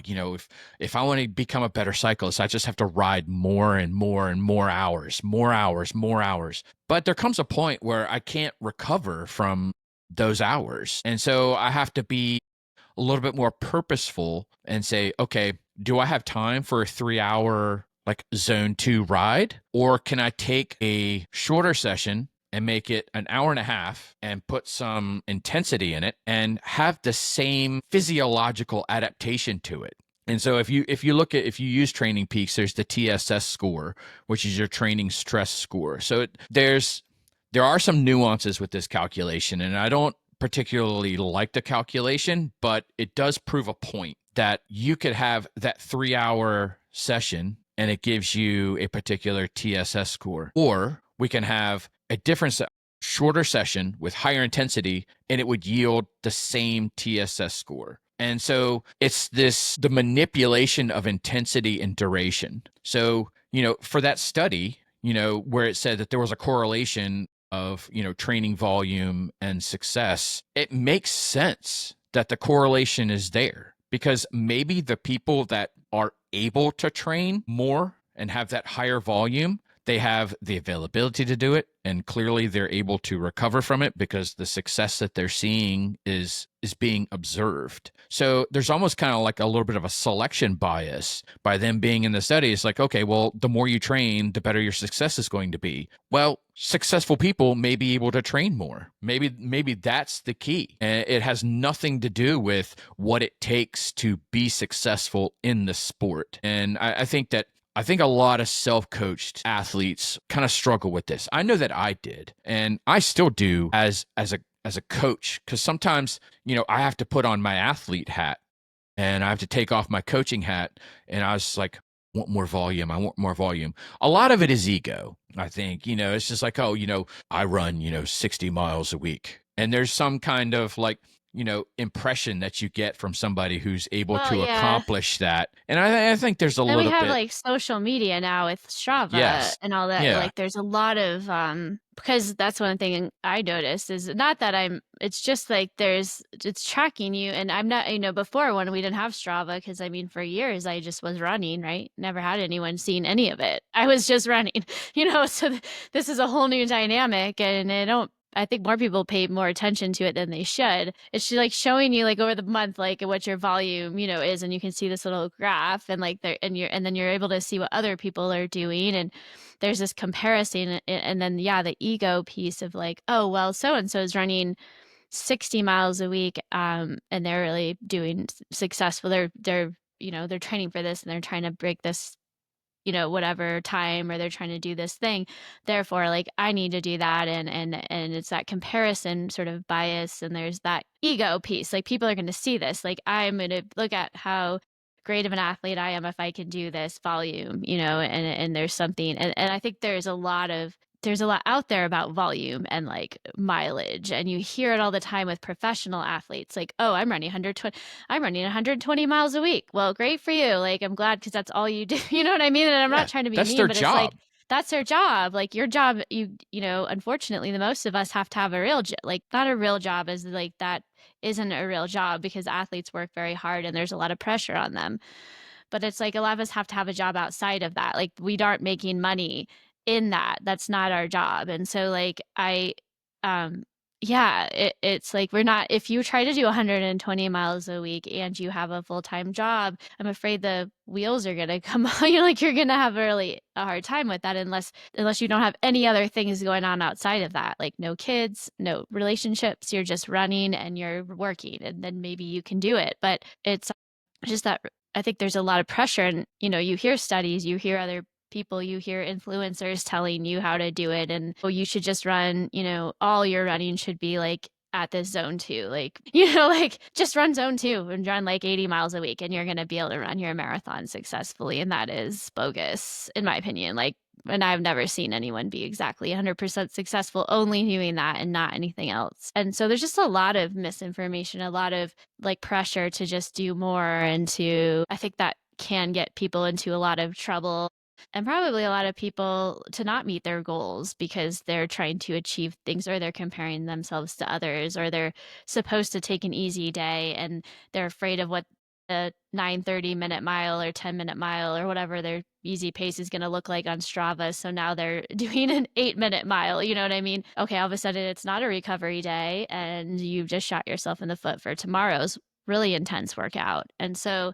if I want to become a better cyclist, I just have to ride more and more and more hours, more hours, more hours. But there comes a point where I can't recover from those hours. And so I have to be a little bit more purposeful and say, okay, do I have time for a 3 hour like zone 2 ride? Or can I take a shorter session and make it an hour and a half and put some intensity in it and have the same physiological adaptation to it? And so if you use Training Peaks, there's the TSS score, which is your training stress score. So there are some nuances with this calculation, and I don't particularly like the calculation, but it does prove a point that you could have that 3 hour session and it gives you a particular TSS score. Or we can have a different shorter session with higher intensity and it would yield the same TSS score. And so it's the manipulation of intensity and duration. So, for that study, where it said that there was a correlation of, training volume and success, it makes sense that the correlation is there because maybe the people that are able to train more and have that higher volume, they have the availability to do it, and clearly they're able to recover from it because the success that they're seeing is being observed. So there's almost kind of like a little bit of a selection bias by them being in the study. It's like, okay, well, the more you train, the better your success is going to be. Well, successful people may be able to train more. Maybe that's the key. And it has nothing to do with what it takes to be successful in the sport. And I think a lot of self-coached athletes kind of struggle with this. I know that I did, and I still do as a coach, because sometimes, I have to put on my athlete hat and I have to take off my coaching hat, and I was like, want more volume. I want more volume. A lot of it is ego. I think, it's just like, oh, I run, 60 miles a week. And there's some kind of like, impression that you get from somebody who's able Well, to yeah. accomplish that. And I think there's a And we little have, bit. like, social media now with Strava Yes. and all that, Yeah. like, there's a lot of, because that's one thing I noticed is not that it's just, like, it's tracking you, and I'm not before when we didn't have Strava, because I mean, for years, I just was running, right? Never had anyone seeing any of it. I was just running, so this is a whole new dynamic, and I think more people pay more attention to it than they should. It's just like showing you like over the month, like what your volume, is, and you can see this little graph and like there, and then you're able to see what other people are doing. And there's this comparison. And then, yeah, the ego piece of like, oh, well, so-and-so is running 60 miles a week. And they're really doing successful. They're training for this and they're trying to break this whatever time, or they're trying to do this thing. Therefore, like I need to do that. And it's that comparison sort of bias. And there's that ego piece. Like people are going to see this. Like I'm going to look at how great of an athlete I am if I can do this volume, and there's something. And I think there's a lot out there about volume and like mileage, and you hear it all the time with professional athletes like, oh, I'm running 120 miles a week. Well, great for you. Like, I'm glad, because that's all you do. You know what I mean? And I'm Yeah. not trying to be That's mean, their but it's like job. that's their job. Like your job, unfortunately, the most of us have to have a real like not a real job, is like that isn't a real job, because athletes work very hard and there's a lot of pressure on them. But it's like a lot of us have to have a job outside of that. Like we aren't making money in that. That's not our job. And so like um yeah, it's like we're not, if you try to do 120 miles a week and you have a full-time job, I'm afraid the wheels are gonna come out. Like you're gonna have really a hard time with that, unless you don't have any other things going on outside of that, like no kids, no relationships, you're just running and you're working, and then maybe you can do it. But it's just that I think there's a lot of pressure, and you hear studies, you hear other people, you hear influencers telling you how to do it, and oh, you should just run, all your running should be like at this zone 2, like like just run zone 2 and run like 80 miles a week and you're going to be able to run your marathon successfully. And that is bogus in my opinion. Like, and I've never seen anyone be exactly 100% successful only doing that and not anything else. And so there's just a lot of misinformation, a lot of like pressure to just do more, and I think that can get people into a lot of trouble. and probably a lot of people to not meet their goals because they're trying to achieve things, or they're comparing themselves to others, or they're supposed to take an easy day and they're afraid of what a 9:30-minute mile or 10-minute mile or whatever their easy pace is going to look like on Strava. So now they're doing an 8-minute mile. You know what I mean? Okay, all of a sudden it's not a recovery day and you've just shot yourself in the foot for tomorrow's really intense workout. And so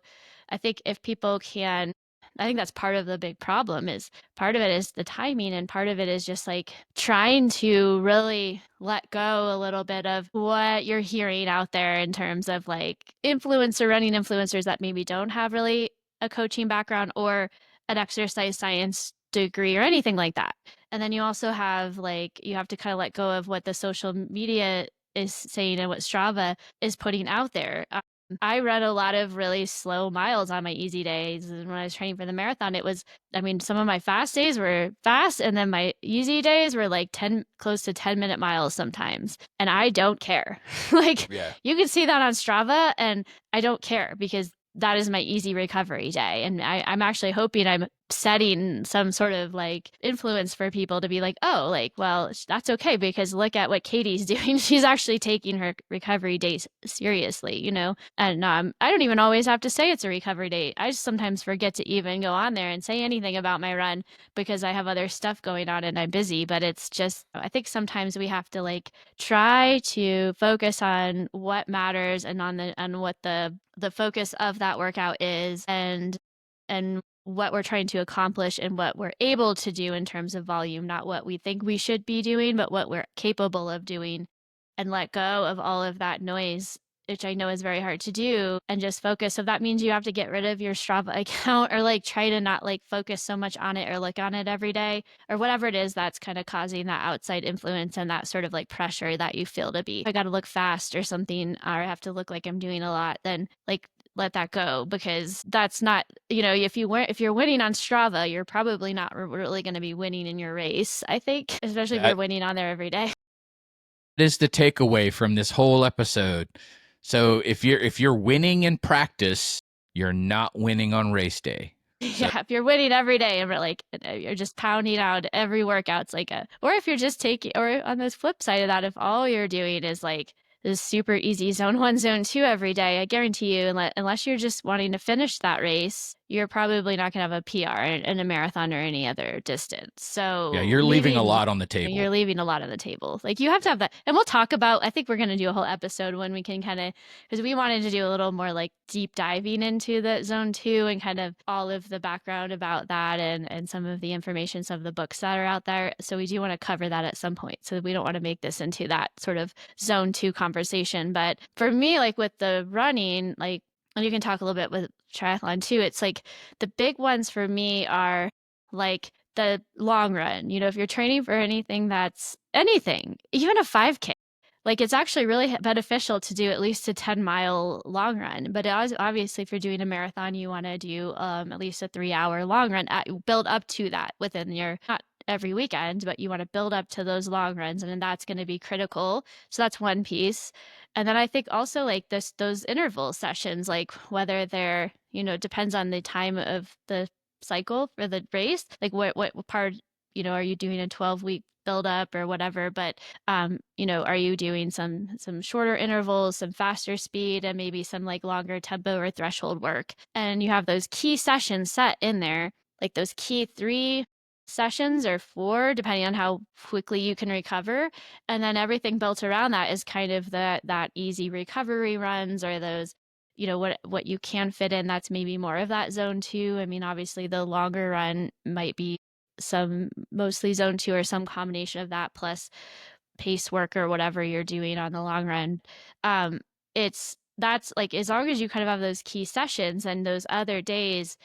I think if people can, I think that's part of the big problem. Is part of it is the timing, and part of it is just like trying to really let go a little bit of what you're hearing out there in terms of like running influencers that maybe don't have really a coaching background or an exercise science degree or anything like that. And then you also have like, you have to kind of let go of what the social media is saying and what Strava is putting out there. I run a lot of really slow miles on my easy days. And when I was training for the marathon, it was, I mean, some of my fast days were fast, and then my easy days were like close to 10-minute miles sometimes. And I don't care. Like, Yeah. you can see that on Strava, and I don't care because that is my easy recovery day. And I'm actually hoping I'm setting some sort of like influence for people to be like, oh, like, well, that's okay because look at what Katie's doing. She's actually taking her recovery days seriously, you know? And I don't even always have to say it's a recovery date. I just sometimes forget to even go on there and say anything about my run because I have other stuff going on and I'm busy. But it's just, I think sometimes we have to like try to focus on what matters and on what the focus of that workout is, and what we're trying to accomplish and what we're able to do in terms of volume, not what we think we should be doing, but what we're capable of doing, and let go of all of that noise, which I know is very hard to do, and just focus. So that means you have to get rid of your Strava account, or like try to not like focus so much on it or look on it every day, or whatever it is that's kind of causing that outside influence and that sort of like pressure that you feel to be, I got to look fast or something, or I have to look like I'm doing a lot. Then like let that go, because that's not, you know, if you're winning on Strava, you're probably not really going to be winning in your race, I think, especially if you're That winning on there every day. is the takeaway from this whole episode. So if you're winning in practice, you're not winning on race day. So Yeah, if you're winning every day and like you're just pounding out every workout's like or if you're just taking, or on the flip side of that, if all you're doing is like this super easy zone 1, zone 2 every day, I guarantee you, unless you're just wanting to finish that race, you're probably not going to have a PR in a marathon or any other distance. yeah, So you're leaving a leaving lot on the you're table. leaving a lot on the table. Like, you have to have that. And we'll talk about, I think we're going to do a whole episode when we can kind of, because we wanted to do a little more like deep diving into the zone 2 and kind of all of the background about that, and some of the information, some of the books that are out there. So we do want to cover that at some point. So we don't want to make this into that sort of zone 2 conversation. But for me, like with the running, like, and you can talk a little bit with triathlon too, it's like the big ones for me are like the long run. You know, if you're training for anything, that's anything, even a 5K, like it's actually really beneficial to do at least a 10-mile long run. But obviously, if you're doing a marathon, you want to do at least a 3-hour long run, build up to that within your, not every weekend, but you want to build up to those long runs. And then that's going to be critical. So that's one piece. And then I think also like those interval sessions, like whether they're, you know, depends on the time of the cycle for the race, like what part, you know, are you doing a 12-week build up or whatever, but you know, are you doing some shorter intervals, some faster speed, and maybe some like longer tempo or threshold work, and you have those key sessions set in there, like those key 3 sessions or 4 depending on how quickly you can recover, and then everything built around that is kind of that easy recovery runs, or those, you know, what you can fit in, that's maybe more of that zone 2. I mean, obviously the longer run might be some mostly zone 2 or some combination of that plus pace work or whatever you're doing on the long run. um that's like, as long as you kind of have those key sessions, and those other days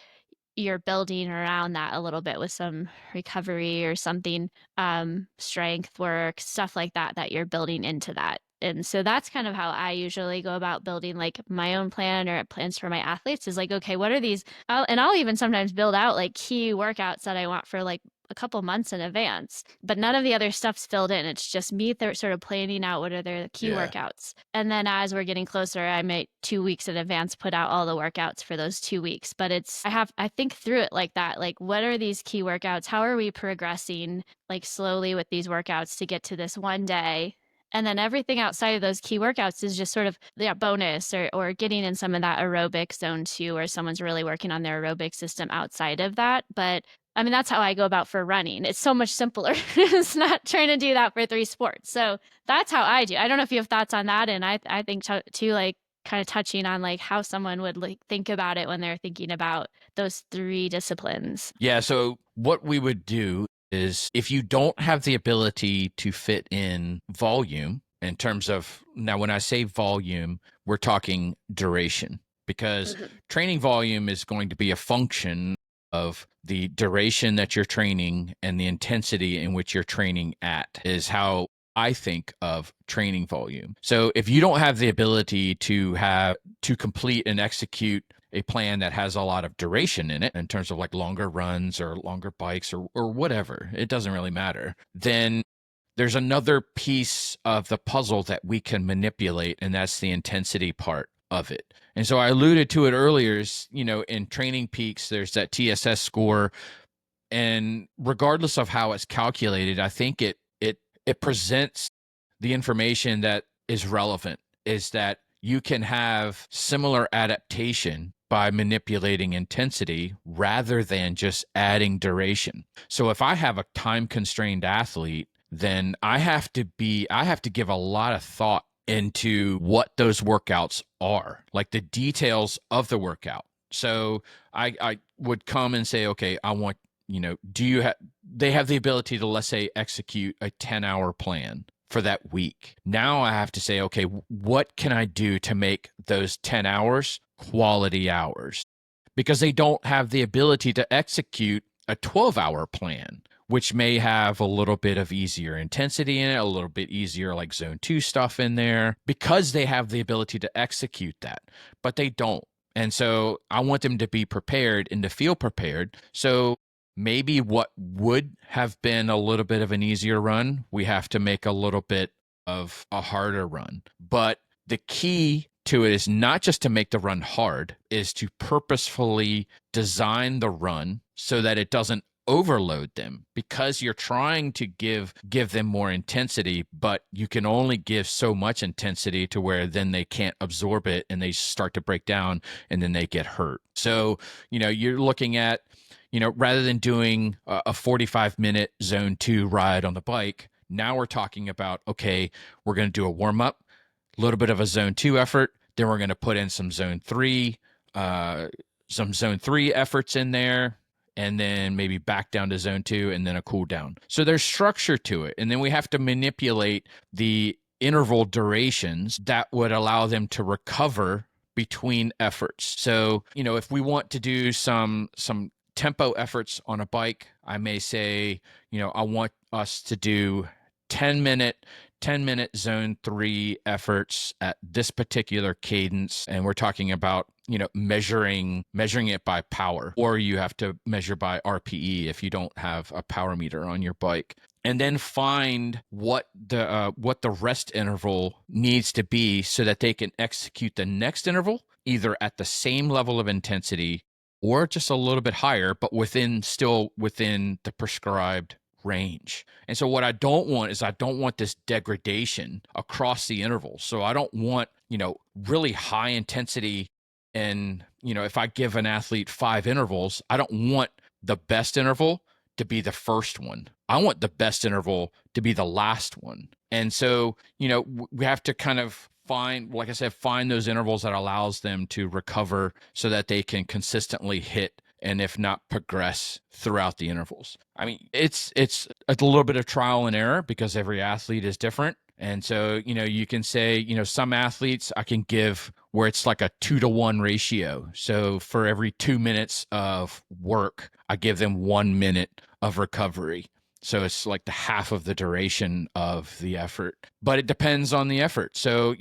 you're building around that a little bit with some recovery or something, strength work, stuff like that, that you're building into that. And so that's kind of how I usually go about building like my own plan or plans for my athletes, is like, okay, what are these? I'll even sometimes build out like key workouts that I want for like a couple months in advance, but none of the other stuff's filled in. It's just me sort of planning out what are the key Yeah. workouts. And then as we're getting closer, I might 2 weeks in advance put out all the workouts for those 2 weeks. But I think through it like that. Like, what are these key workouts? How are we progressing like slowly with these workouts to get to this one day? And then everything outside of those key workouts is just sort of bonus or getting in some of that aerobic zone too, where someone's really working on their aerobic system outside of that. But I mean, that's how I go about for running. It's so much simpler. It's not trying to do that for 3 sports. So that's how I do. I don't know if you have thoughts on that. And I think too, like kind of touching on like how someone would like think about it when they're thinking about those 3 disciplines. Yeah. So what we would do is if you don't have the ability to fit in volume in terms of, now when I say volume, we're talking duration, because training volume is going to be a function of the duration that you're training and the intensity in which you're training at, is how I think of training volume. So if you don't have the ability to complete and execute a plan that has a lot of duration in it in terms of like longer runs or longer bikes or whatever, it doesn't really matter, then there's another piece of the puzzle that we can manipulate, and that's the intensity part of it. And so I alluded to it earlier, in Training Peaks, there's that TSS score. And regardless of how it's calculated, I think it presents the information that is relevant, is that you can have similar adaptation by manipulating intensity rather than just adding duration. So if I have a time constrained athlete, then I have to give a lot of thought into what those workouts are, like the details of the workout. So I would come and say, okay, I want, they have the ability to, let's say, execute a 10-hour plan for that week. Now I have to say, okay, what can I do to make those 10 hours quality hours? Because they don't have the ability to execute a 12-hour plan, which may have a little bit of easier intensity in it, a little bit easier like zone 2 stuff in there, because they have the ability to execute that, but they don't. And so I want them to be prepared and to feel prepared. So maybe what would have been a little bit of an easier run, we have to make a little bit of a harder run. But the key to it is not just to make the run hard, is to purposefully design the run so that it doesn't overload them, because you're trying to give them more intensity, but you can only give so much intensity to where then they can't absorb it and they start to break down and then they get hurt. So, you're looking at, rather than doing a 45-minute zone 2 ride on the bike, now we're talking about, okay, we're going to do a warm up, a little bit of a zone 2 effort, then we're going to put in some zone 3 efforts in there, and then maybe back down to zone 2 and then a cool down. So there's structure to it. And then we have to manipulate the interval durations that would allow them to recover between efforts. So, if we want to do some tempo efforts on a bike, I may say, I want us to do 10-minute zone 3 efforts at this particular cadence. And we're talking about, measuring it by power, or you have to measure by RPE if you don't have a power meter on your bike. And then find what the rest interval needs to be so that they can execute the next interval either at the same level of intensity or just a little bit higher, but still within the prescribed range. And so what I don't want is this degradation across the intervals. So I don't want, really high intensity. And, if I give an athlete 5 intervals, I don't want the best interval to be the first one. I want the best interval to be the last one. And so, we have to kind of find those intervals that allows them to recover so that they can consistently hit, and if not progress throughout the intervals. I mean, it's a little bit of trial and error because every athlete is different. And so, you can say, some athletes I can give where it's like a 2-to-1 ratio. So for every 2 minutes of work, I give them 1 minute of recovery. So it's like the half of the duration of the effort, but it depends on the effort. So,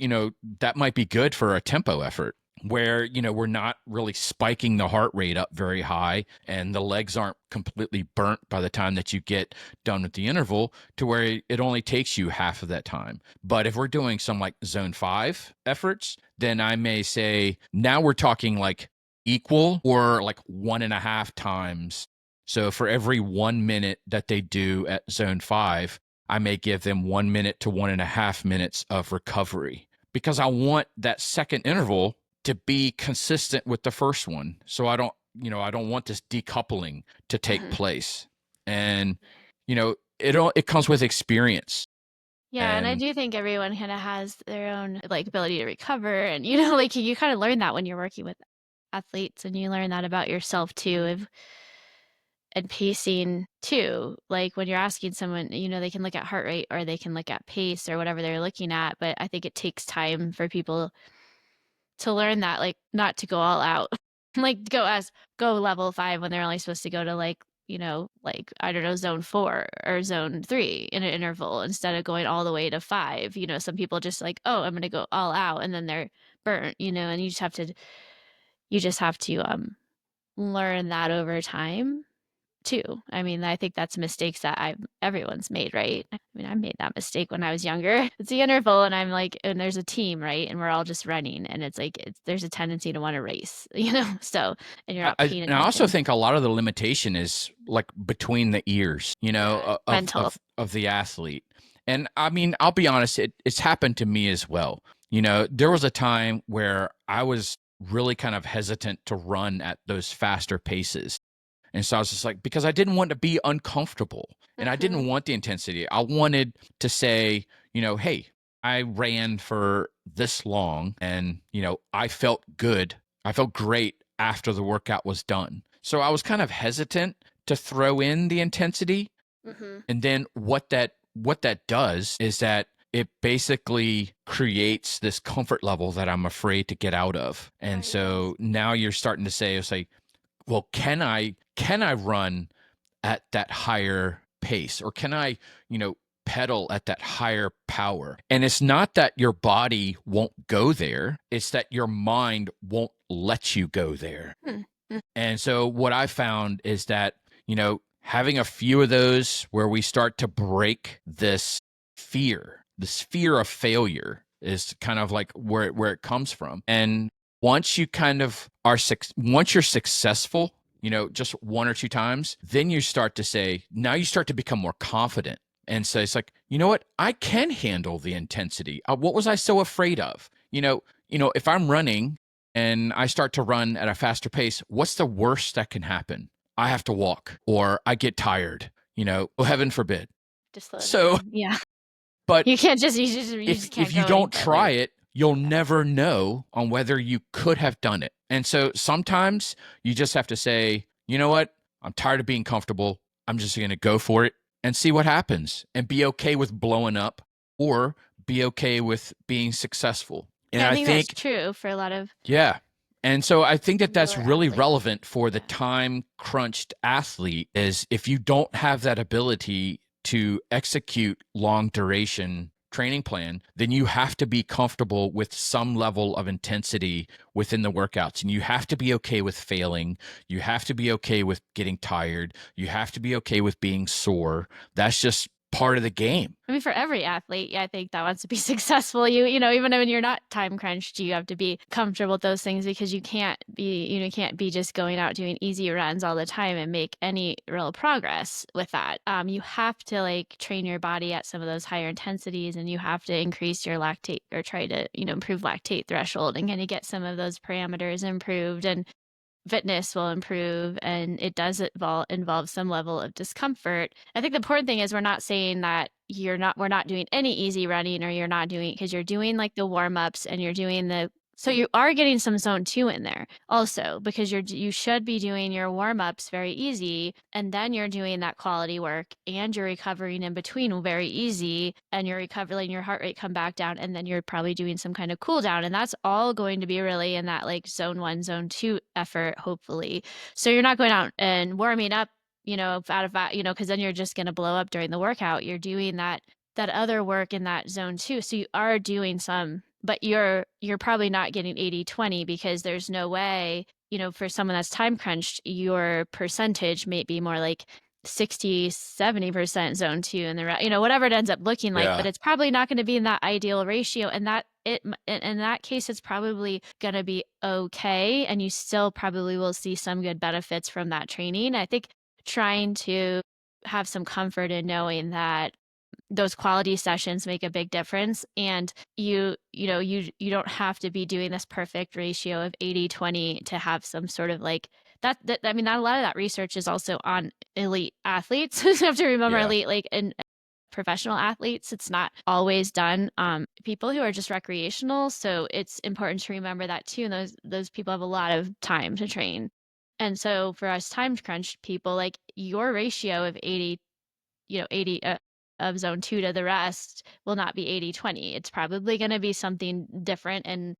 that might be good for a tempo effort. where we're not really spiking the heart rate up very high and the legs aren't completely burnt by the time that you get done with the interval, to where it only takes you half of that time. But if we're doing some like zone 5 efforts, then I may say now we're talking like equal or like 1.5 times. So for every 1 minute that they do at zone 5, I may give them 1 minute to 1.5 minutes of recovery, because I want that second interval to be consistent with the first one. So I don't want this decoupling to take Mhm. place. And it comes with experience. Yeah, and I And do think everyone kind of has their own like ability to recover, and like you kind of learn that when you're working with athletes, and you learn that about yourself too, and pacing too. Like when you're asking someone, they can look at heart rate or they can look at pace or whatever they're looking at, but I think it takes time for people to learn that, like, not to go all out. Like, go level 5 when they're only supposed to go to, like, like, I don't know, zone 4 or zone 3 in an interval instead of going all the way to 5. Some people just like, "Oh, I'm gonna go all out," and then they're burnt, and you just have to learn that over time too. I mean, I think that's mistakes that everyone's made, right? I mean, I made that mistake when I was younger. It's the interval, and I'm like, and there's a team, right? And we're all just running, and it's like there's a tendency to want to race, So, and you're not paying I also attention. think a lot of the limitation is like between the ears, Yeah, mental. of the athlete. And I mean, I'll be honest, it's happened to me as well. There was a time where I was really kind of hesitant to run at those faster paces. And so I was just like, because I didn't want to be uncomfortable and I Mhm. didn't want the intensity. I wanted to say, hey, I ran for this long and, I felt good. I felt great after the workout was done. So I was kind of hesitant to throw in the intensity. Mhm. And then what that does is that it basically creates this comfort level that I'm afraid to get out of. And Right, yes. so now you're starting to say, it's like, well, can I run at that higher pace, or can I, pedal at that higher power? And it's not that your body won't go there, it's that your mind won't let you go there. Hmm. Mm. And so what I found is that, having a few of those where we start to break this fear of failure is kind of like where it comes from. And once you kind of once you're successful, just one or two times, then you start to say, now you start to become more confident. And so it's like, you know what? I can handle the intensity. What was I so afraid of? If I'm running and I start to run at a faster pace, what's the worst that can happen? I have to walk or I get tired, oh, heaven forbid. Just slow So, down. Yeah. but You just if can't you go any don't farther. try it, you'll never know on whether you could have done it. And so sometimes you just have to say, you know what? I'm tired of being comfortable. I'm just going to go for it and see what happens and be okay with blowing up, or be okay with being successful. And Yeah, I I think that's think, true for a lot of yeah. And so I think that that's newer really athletes. relevant for the Yeah. time crunched athlete, is if you don't have that ability to execute long duration training plan, then you have to be comfortable with some level of intensity within the workouts. And you have to be okay with failing. You have to be okay with getting tired. You have to be okay with being sore. That's just part of the game. I mean, for every athlete, yeah, I think that wants to be successful, even when you're not time crunched, you have to be comfortable with those things, because you can't be just going out doing easy runs all the time and make any real progress with that. You have to like train your body at some of those higher intensities, and you have to increase your lactate, or try to, improve lactate threshold, and kind of get some of those parameters improved. And fitness will improve, and it does involve some level of discomfort. I think the important thing is we're not saying that we're not doing any easy running, or you're not doing, because you're doing like the warm-ups, and you're doing so you are getting some zone 2 in there also, because you should be doing your warm-ups very easy, and then you're doing that quality work, and you're recovering in between very easy, and you're recovering your heart rate come back down, and then you're probably doing some kind of cool down, and that's all going to be really in that like zone 1, zone 2 effort, hopefully. So you're not going out and warming up, out of that, because then you're just going to blow up during the workout. You're doing that other work in that zone 2. So you are doing some but you're probably not getting 80/20 because there's no way, for someone that's time crunched, your percentage may be more like 60-70% zone 2 and whatever it ends up looking like, but Yeah. it's probably not going to be in that ideal ratio, and in that case it's probably going to be okay, and you still probably will see some good benefits from that training. I think trying to have some comfort in knowing that those quality sessions make a big difference, and you don't have to be doing this perfect ratio of 80/20 to have some sort of like that. I mean, that a lot of that research is also on elite athletes. So you have to remember, Yeah. elite, like, in professional athletes, it's not always done people who are just recreational, so it's important to remember that too, and those people have a lot of time to train. And so for us time crunched people, like, your ratio of 80 of zone 2 to the rest will not be 80/20. It's probably going to be something different, and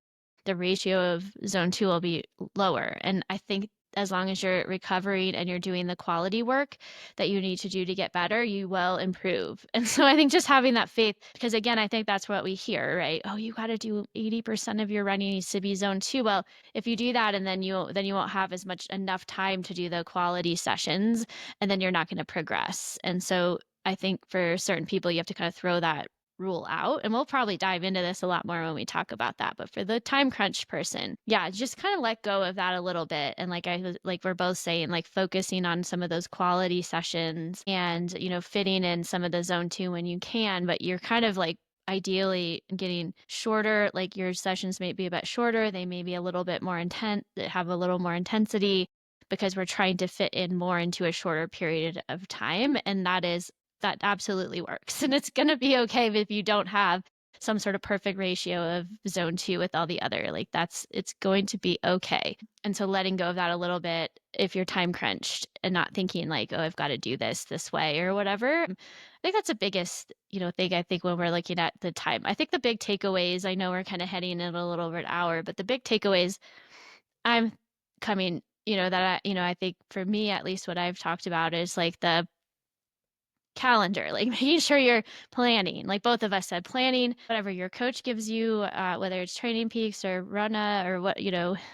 the ratio of zone 2 will be lower. And I think as long as you're recovering and you're doing the quality work that you need to do to get better, you will improve. And so I think just having that faith, because again, I think that's what we hear, right? Oh, you got to do 80% of your running needs to be zone 2. Well, if you do that, and then you won't have as much enough time to do the quality sessions, and then you're not going to progress. And so I think for certain people, you have to kind of throw that rule out. And we'll probably dive into this a lot more when we talk about that. But for the time crunch person, yeah, just kind of let go of that a little bit. And like we're both saying, like, focusing on some of those quality sessions, and, fitting in some of the zone 2 when you can, but you're kind of like ideally getting shorter, like your sessions may be a bit shorter, they may be a little bit more intense, have a little more intensity, because we're trying to fit in more into a shorter period of time. And that absolutely works. And it's going to be okay if you don't have some sort of perfect ratio of zone 2 with all the other, like, it's going to be okay. And so letting go of that a little bit if you're time crunched, and not thinking like, oh, I've got to do this way or whatever. I think that's the biggest, thing, I think, when we're looking at the time. I think the big takeaways, I know we're kind of heading in a little over an hour, but the big takeaways I'm coming, I think for me, at least, what I've talked about is like the calendar, like making sure you're planning, like both of us said, planning whatever your coach gives you, whether it's Training Peaks or Runna or what,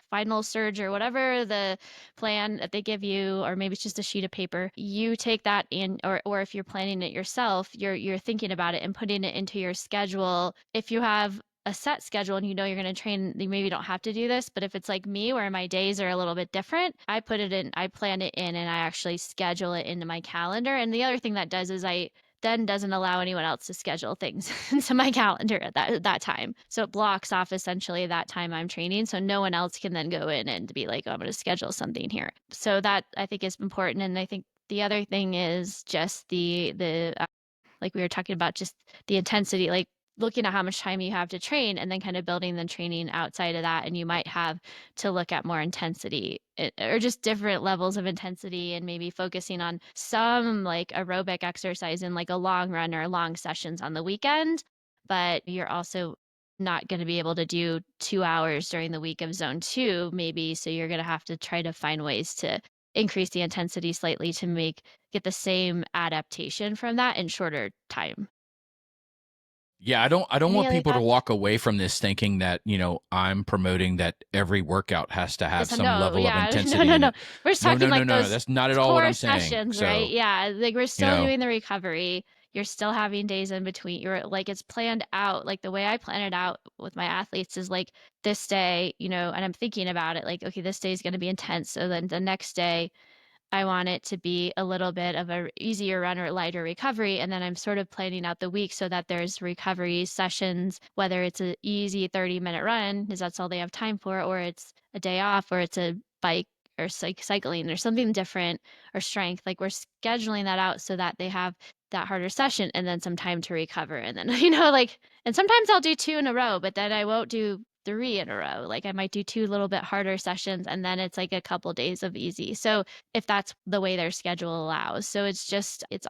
Final Surge or whatever the plan that they give you, or maybe it's just a sheet of paper. You take that in, or if you're planning it yourself, you're thinking about it and putting it into your schedule. If you have a set schedule and you're going to train, you maybe don't have to do this. But if it's like me, where my days are a little bit different, I plan it in, and I actually schedule it into my calendar. And the other thing that does is I then doesn't allow anyone else to schedule things into my calendar at that time. So it blocks off essentially that time I'm training. So no one else can then go in and be like, oh, I'm going to schedule something here. So that, I think, is important. And I think the other thing is just the like we were talking about, just the intensity, like looking at how much time you have to train, and then kind of building the training outside of that. And you might have to look at more intensity, or just different levels of intensity, and maybe focusing on some like aerobic exercise in like a long run or long sessions on the weekend. But you're also not going to be able to do 2 hours during the week of zone 2, maybe. So you're going to have to try to find ways to increase the intensity slightly to get the same adaptation from that in shorter time. Yeah, I don't Any want other people to thoughts? walk away from this thinking that, I'm promoting that every workout has to have Yes, some no, level of yeah. No, intensity no, in no. it. We're just No, talking no, no, like no. those That's not at all what core I'm saying. sessions, right? So, Yeah, like we're you still know, doing the recovery. You're still having days in between. You're like, it's planned out. Like the way I plan it out with my athletes is like this day, and I'm thinking about it like, okay, this day is going to be intense. So then the next day, I want it to be a little bit of a easier run or lighter recovery. And then I'm sort of planning out the week so that there's recovery sessions, whether it's an easy 30-minute run, because that's all they have time for, or it's a day off, or it's a bike or cycling or something different, or strength. Like we're scheduling that out so that they have that harder session and then some time to recover. And then, like, and sometimes I'll do 2 in a row, but then I won't do 3 in a row. Like I might do 2 little bit harder sessions, and then it's like a couple days of easy. So if that's the way their schedule allows. So it's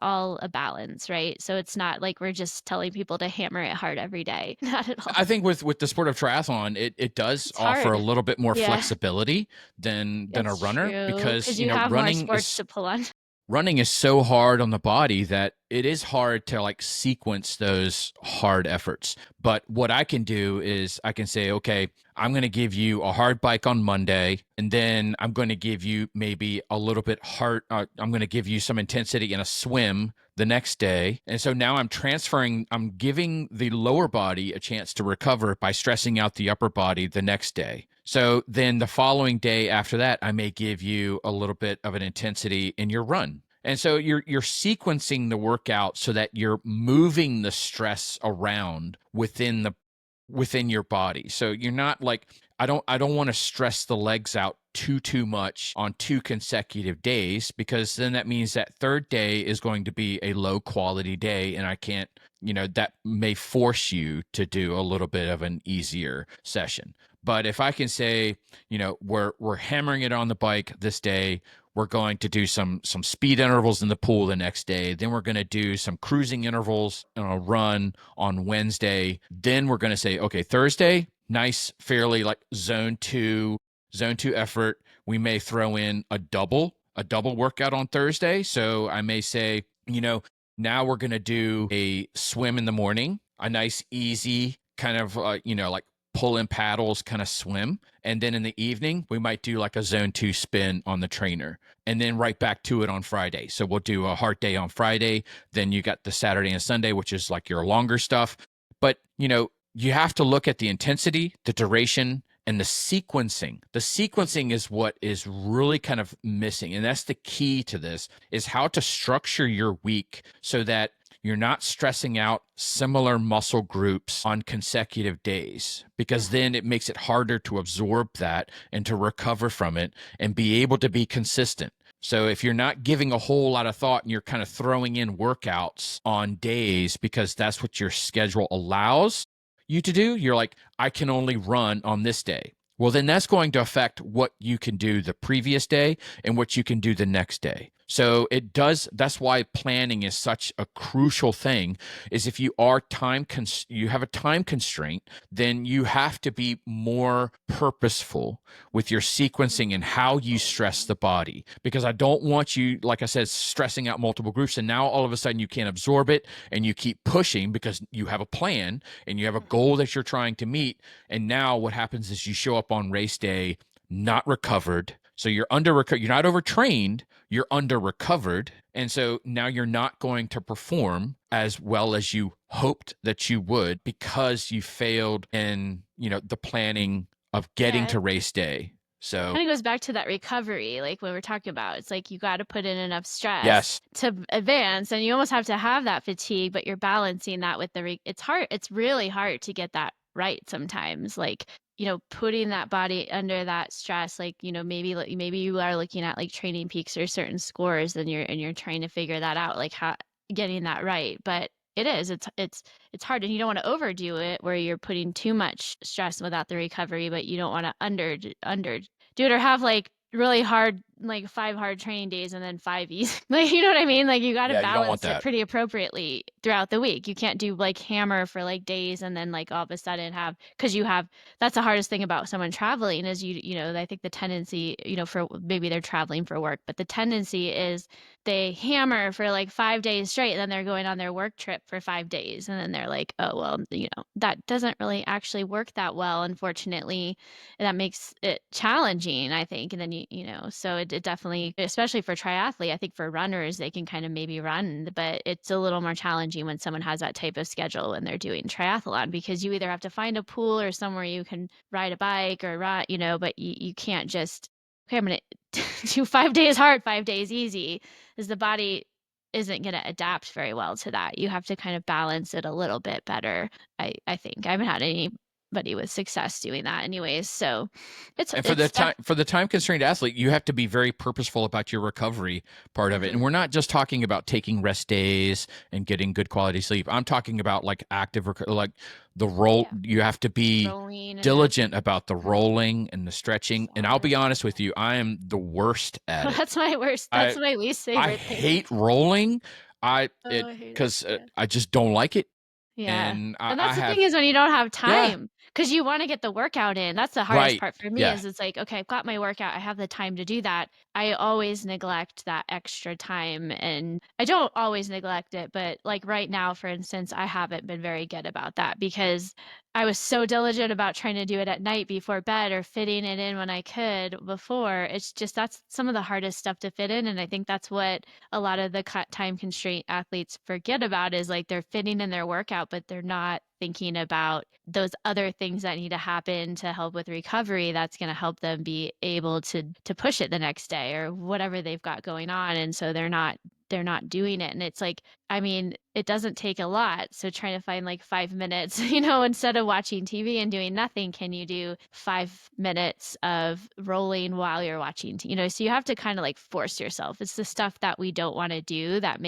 all a balance, right? So it's not like we're just telling people to hammer it hard every day. Not at all. I think with the sport of triathlon, it does It's offer a hard. little bit more Yeah, flexibility than a that's runner, true. because, Because you have more running sports is to pull on. running is so hard on the body that it is hard to like sequence those hard efforts. But what I can do is I can say, okay, I'm going to give you a hard bike on Monday, and then I'm going to give you maybe a little bit hard. I'm going to give you some intensity in a swim the next day. And so now I'm giving the lower body a chance to recover by stressing out the upper body the next day. So then the following day after that, I may give you a little bit of an intensity in your run. And so you're sequencing the workout so that you're moving the stress around within your body. So you're not like I don't want to stress the legs out too much on 2 consecutive days, because then that means that third day is going to be a low quality day, and I can't, that may force you to do a little bit of an easier session. But if I can say, we're hammering it on the bike this day, we're going to do some speed intervals in the pool the next day, then we're going to do some cruising intervals and a run on Wednesday. Then we're going to say, okay, Thursday, nice, fairly like zone two effort. We may throw in a double workout on Thursday. So I may say, now we're going to do a swim in the morning, a nice, easy kind of, like pull in paddles kind of swim. And then in the evening, we might do like a zone 2 spin on the trainer, and then right back to it on Friday. So we'll do a hard day on Friday. Then you got the Saturday and Sunday, which is like your longer stuff. But, you have to look at the intensity, the duration, and the sequencing. The sequencing is what is really kind of missing. And that's the key to this, is how to structure your week so that you're not stressing out similar muscle groups on consecutive days, because then it makes it harder to absorb that and to recover from it and be able to be consistent. So if you're not giving a whole lot of thought and you're kind of throwing in workouts on days because that's what your schedule allows you to do, you're like, I can only run on this day. Well, then that's going to affect what you can do the previous day and what you can do the next day. So that's why planning is such a crucial thing, is if you you have a time constraint, then you have to be more purposeful with your sequencing and how you stress the body. Because I don't want you, like I said, stressing out multiple groups, and now all of a sudden you can't absorb it and you keep pushing because you have a plan and you have a goal that you're trying to meet. And now what happens is you show up on race day not recovered. So you're you're not overtrained, you're under recovered. And so now you're not going to perform as well as you hoped that you would, because you failed in, the planning of getting Yeah, to race day. it So kind of goes back to that recovery, like what we're talking about. It's like you got to put in enough stress yes, to advance, and you almost have to have that fatigue, but you're balancing that with it's hard. It's really hard to get that right sometimes. Like, putting that body under that stress, like, maybe you are looking at like training peaks or certain scores, and you're trying to figure that out, like how getting that right. But it's hard, and you don't want to overdo it where you're putting too much stress without the recovery, but you don't want to under do it, or have like really hard, like 5 hard training days and then 5 easy. Like, you know what I mean? Like you got to yeah, you don't want balance it that. pretty appropriately throughout the week. You can't do like hammer for like days and then like all of a sudden because that's the hardest thing about someone traveling is I think the tendency, for maybe they're traveling for work, but the tendency is they hammer for like 5 days straight, and then they're going on their work trip for 5 days, and then they're like, oh well, that doesn't really actually work that well, unfortunately. And that makes it challenging, I think. And then so it definitely, especially for triathlete, I think for runners, they can kind of maybe run, but it's a little more challenging when someone has that type of schedule when they're doing triathlon, because you either have to find a pool or somewhere you can ride a bike or run, but you can't just, okay, I'm gonna do 5 days hard, 5 days easy, because the body isn't going to adapt very well to that. You have to kind of balance it a little bit better. I think I haven't had anybody with success doing that anyways. So And it's for the time constrained athlete, you have to be very purposeful about your recovery part of it. And mhm. we're not just talking about taking rest days and getting good quality sleep. I'm talking about like like the roll. Yeah, You have to be rolling and diligent about the mhm. rolling and the stretching. And I'll be Yes. honest with you, I am the worst at it. That's my worst. That's I my least I favorite thing. hate rolling. I Oh, it I hate it. because Yeah. I just don't like it. Yeah. And And I that's the thing, have is when you don't have yeah. time. because you want to get the workout in. That's the hardest Right. part for me Yeah. is it's like, okay, I've got my workout. I have the time to do that. I always neglect that extra time, and I don't always neglect it, but like right now, for instance, I haven't been very good about that because I was so diligent about trying to do it at night before bed or fitting it in when I could before. It's just that's some of the hardest stuff to fit in. And I think that's what a lot of the time constraint athletes forget about is like they're fitting in their workout, but they're not thinking about those other things that need to happen to help with recovery that's going to help them be able to push it the next day or whatever they've got going on. And so they're not doing it. And it's like, I mean, it doesn't take a lot. So trying to find like 5 minutes, instead of watching TV and doing nothing, can you do 5 minutes of rolling while you're watching, so you have to kind of like force yourself. It's the stuff that we don't want to do that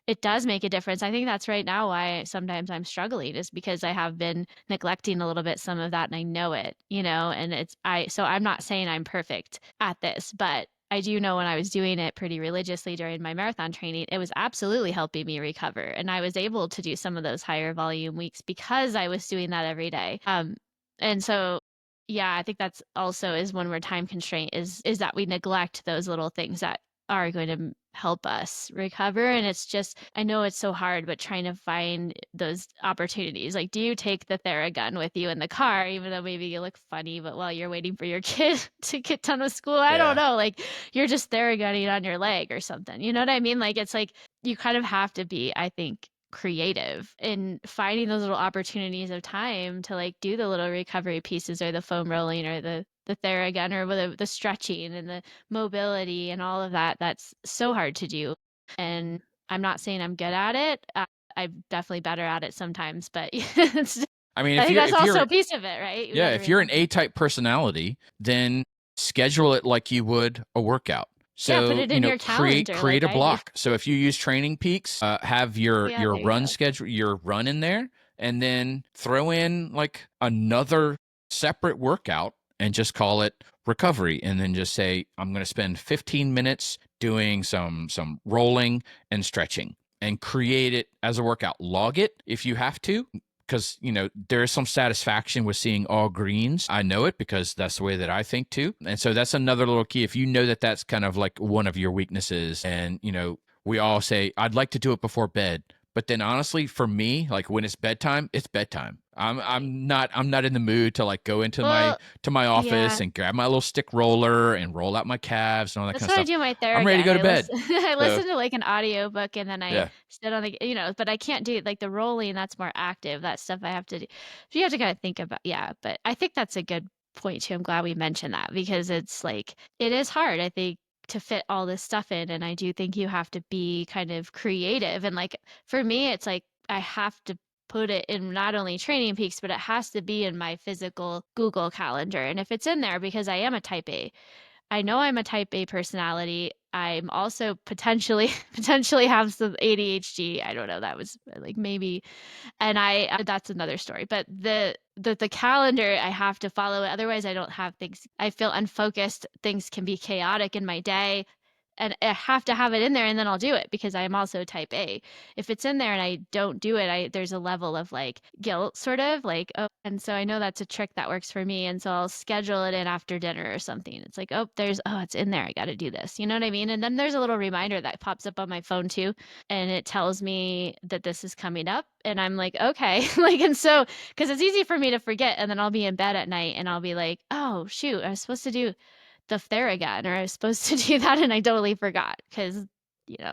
it does make a difference. I think that's right now why sometimes I'm struggling is because I have been neglecting a little bit some of that and I know it, and so I'm not saying I'm perfect at this, but I do know when I was doing it pretty religiously during my marathon training, it was absolutely helping me recover. And I was able to do some of those higher volume weeks because I was doing that every day. And so, yeah, I think that's also is one where time constraint is that we neglect those little things that are going to help us recover. And it's just, I know it's so hard, but trying to find those opportunities. Like, do you take the Theragun with you in the car, even though maybe you look funny, but while you're waiting for your kid to get done with school, I don't Yeah. know, like you're just Theragunning on your leg or something. You know what I mean? Like, it's like you kind of have to be, I think, creative in finding those little opportunities of time to like do the little recovery pieces or the foam rolling or the Theragun or the stretching and the mobility and all of that. That's so hard to do. And I'm not saying I'm good at it. I'm definitely better at it sometimes, but I mean, I if think you're that's if also you're a piece of it, right? You yeah, got to if you're an remember. A-type personality, then schedule it like you would a workout. Yeah, put So, it in your create calendar create like a I do. block. So if you use Training Peaks, have Oh, your yeah, your there you run go. schedule, your run in there, and then throw in like another separate workout and just call it recovery, and then just say I'm going to spend 15 minutes doing some rolling and stretching, and create it as a workout. Log it if you have to, because there is some satisfaction with seeing all greens. I know it because that's the way that I think too. And so that's another little key. If you know that that's kind of like one of your weaknesses, and we all say I'd like to do it before bed, but then honestly for me, like when it's bedtime. i'm Right. i'm not i'm not in the mood to like go into my Well, to my office yeah. and grab my little stick roller and roll out my calves and all that That's kind of what I stuff. do my I'm ready to Theragun. go to bed. I So listen to, like, an audiobook, and then I yeah. sit on but I can't do like, the rolling, that's more active, that stuff I have to do. So you have to kinda think about yeah, but I think that's a good point too. I'm glad we mentioned that because it's, like it is hard, I think, to fit all this stuff in, and I do think you have to be kind of creative, and, like, for me, it's like I have to put it in not only Training Peaks, but it has to be in my physical Google Calendar, and if it's in there because I am a type A, I know I'm a type A personality. I'm also potentially potentially have some ADHD. I don't know. That was like maybe and that's another story. But the calendar I have to follow it. Otherwise I don't have things. I feel unfocused. Things can be chaotic in my day. And I have to have it in there and then I'll do it because I'm also type A. If it's in there and I don't do it, there's a level of like guilt sort of like, oh, and so I know that's a trick that works for me. And so I'll schedule it in after dinner or something. It's like, oh, it's in there. I got to do this. You know what I mean? And then there's a little reminder that pops up on my phone too. And it tells me that this is coming up. And I'm like, okay. Like, and so, because it's easy for me to forget. And then I'll be in bed at night and I'll be like, oh, shoot, I was supposed to do the Theragun, or I was supposed to do that and I totally forgot because,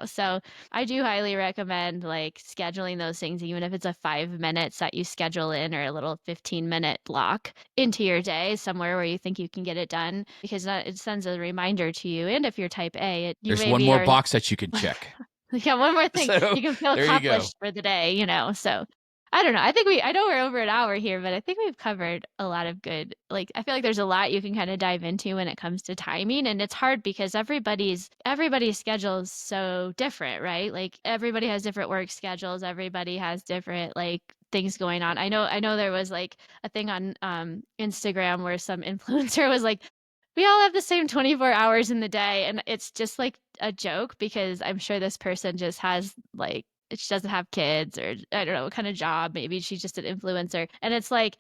so I do highly recommend like scheduling those things, even if it's a 5 minutes that you schedule in or a little 15-minute block into your day somewhere where you think you can get it done because it sends a reminder to you. And if you're type A, you There's one maybe more are, box that you can check. yeah, one more thing. So You can feel there you go. accomplished for the day, so I don't know. I know we're over an hour here, but I think we've covered a lot of good, like, I feel like there's a lot you can kind of dive into when it comes to timing. And it's hard because everybody's schedule is so different, right? Like everybody has different work schedules. Everybody has different like things going on. I know there was like a thing on Instagram where some influencer was like, we all have the same 24 hours in the day. And it's just like a joke because I'm sure this person just has like, she doesn't have kids or I don't know what kind of job. Maybe she's just an influencer. And it's like,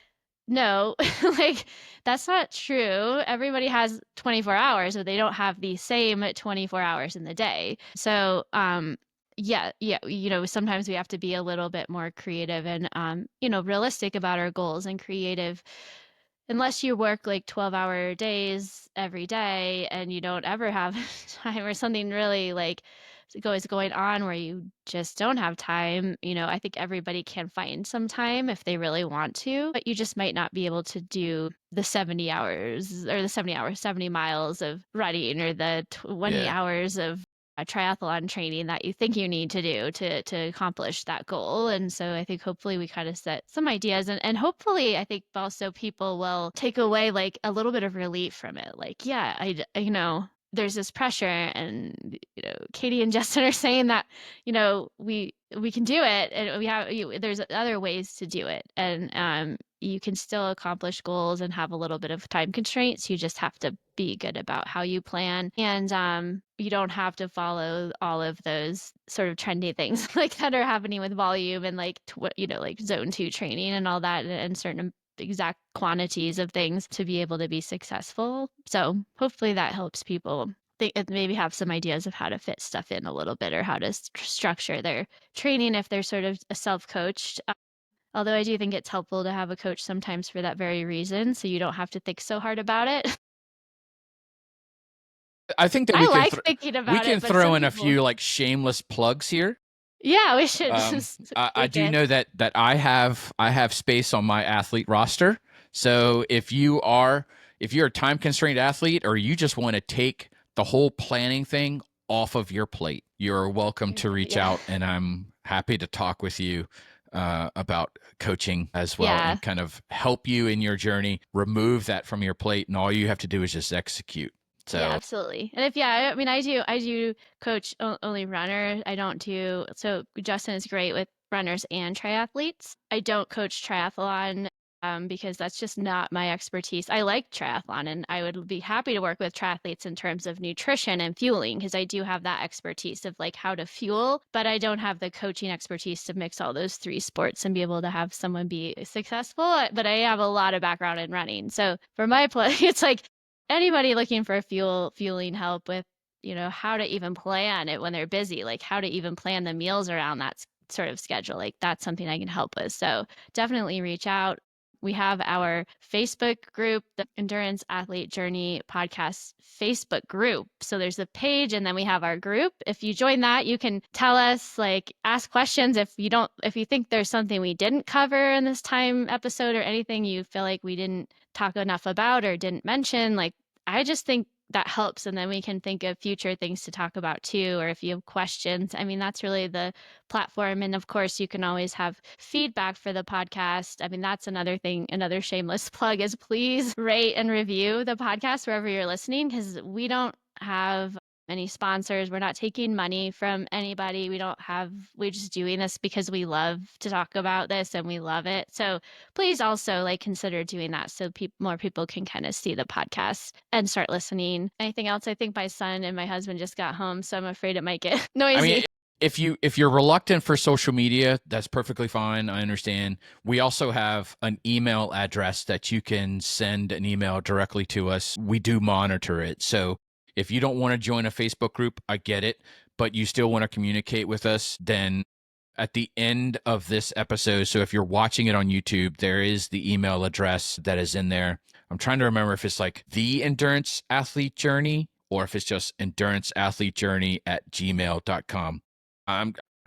no, like that's not true. Everybody has 24 hours, but they don't have the same 24 hours in the day. So, yeah, sometimes we have to be a little bit more creative and, realistic about our goals and creative. Unless you work like 12-hour days every day and you don't ever have time or something really like going on where you just don't have time, I think everybody can find some time if they really want to, but you just might not be able to do the 70 hours or the 70 hours, 70 miles of running or the 20 Yeah. hours of a triathlon training that you think you need to do to accomplish that goal. And so I think hopefully we kind of set some ideas, and hopefully I think also people will take away like a little bit of relief from it. Like, yeah, there's this pressure, and Katie and Justin are saying that we can do it, and there's other ways to do it, and you can still accomplish goals and have a little bit of time constraints. You just have to be good about how you plan, and you don't have to follow all of those sort of trendy things like that are happening with volume and like like zone 2 training and all that, and certain exact quantities of things to be able to be successful. So hopefully that helps people think, maybe have some ideas of how to fit stuff in a little bit, or how to structure their training if they're sort of self-coached. Although I do think it's helpful to have a coach sometimes for that very reason, so you don't have to think so hard about it. I think that I like thinking we about can it, but throw some in a people, few like shameless plugs here. yeah, we should Um, just I take do it. know that I have space on my athlete roster. So if you're a time constrained athlete, or you just want to take the whole planning thing off of your plate, you're welcome to reach Yeah. out, and I'm happy to talk with you about coaching as well, Yeah. and kind of help you in your journey, remove that from your plate, and all you have to do is just execute. Yeah, So absolutely. And if, yeah, I mean, I do coach only runners. I don't do, so Justin is great with runners and triathletes. I don't coach triathlon, because that's just not my expertise. I like triathlon, and I would be happy to work with triathletes in terms of nutrition and fueling, because I do have that expertise of like how to fuel, but I don't have the coaching expertise to mix all those three sports and be able to have someone be successful. But I have a lot of background in running. So for my play, it's like, anybody looking for fueling help with, how to even plan it when they're busy, like how to even plan the meals around that sort of schedule, like that's something I can help with. So definitely reach out. We have our Facebook group, the Endurance Athlete Journey Podcast Facebook group. So there's a page, and then we have our group. If you join that, you can tell us, like, ask questions if you think there's something we didn't cover in this time episode, or anything you feel like we didn't talk enough about or didn't mention. Like, I just think that helps, and then we can think of future things to talk about too, or if you have questions. I mean, that's really the platform. And of course, you can always have feedback for the podcast. I mean, that's another thing, another shameless plug is, please rate and review the podcast wherever you're listening, because we don't have any sponsors. We're not taking money from anybody. We're just doing this because we love to talk about this and we love it. So please also like consider doing that, so more people can kind of see the podcast and start listening. Anything else? I think my son and my husband just got home, so I'm afraid it might get I mean, noisy. if you're reluctant for social media, that's perfectly fine. I understand. We also have an email address that you can send an email directly to us. We do monitor it. So if you don't want to join a Facebook group, I get it, but you still want to communicate with us, then at the end of this episode, so if you're watching it on YouTube, there is the email address that is in there. I'm trying to remember if it's like the Endurance Athlete Journey, or if it's just enduranceathletejourney@gmail.com.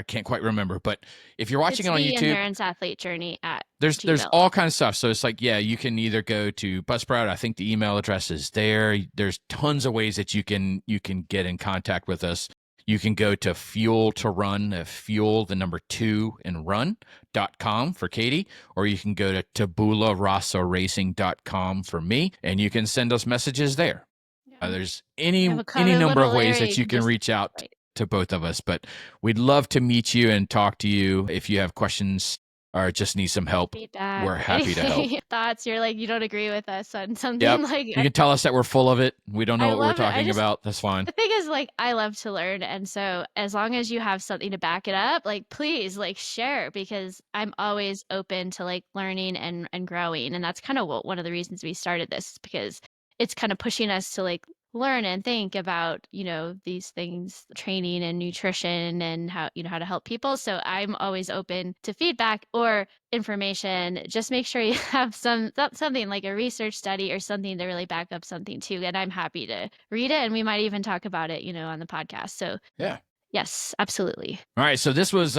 I can't quite remember, but if you're watching It's it on the YouTube, Endurance Athlete Journey at there's Gmail. all kinds of stuff. So it's like, yeah, you can either go to Buzzsprout. I think the email address is there. There's tons of ways that you can get in contact with us. You can go to Fuel to Run, fuel the number 2 and run.com for Katie, or you can go to tabulaRasaRacing.com for me, and you can send us messages there. Yeah. There's We have a any common number little of ways area that you you can can just reach out write. to both of us, but we'd love to meet you and talk to you. If you have questions, or just need some help, feedback we're or happy to help. anything, thoughts, you're like, you don't agree with us on something Yep. like You can tell us that we're full of it. We don't know I what we're love it. talking about. That's fine. The thing is, like, I love to learn, and so as long as you have something to back it up, like, please, like, share because I'm always open to, like, learning and growing, and that's kinda what one of the reasons we started this is because it's kinda pushing us to, like, learn and think about, these things, training and nutrition and how to help people, so I'm always open to feedback or information. Just make sure you have something like a research study or something to really back up something too, and I'm happy to read it, and we might even talk about it, on the podcast. So, Yeah. yes, absolutely. All right, so this was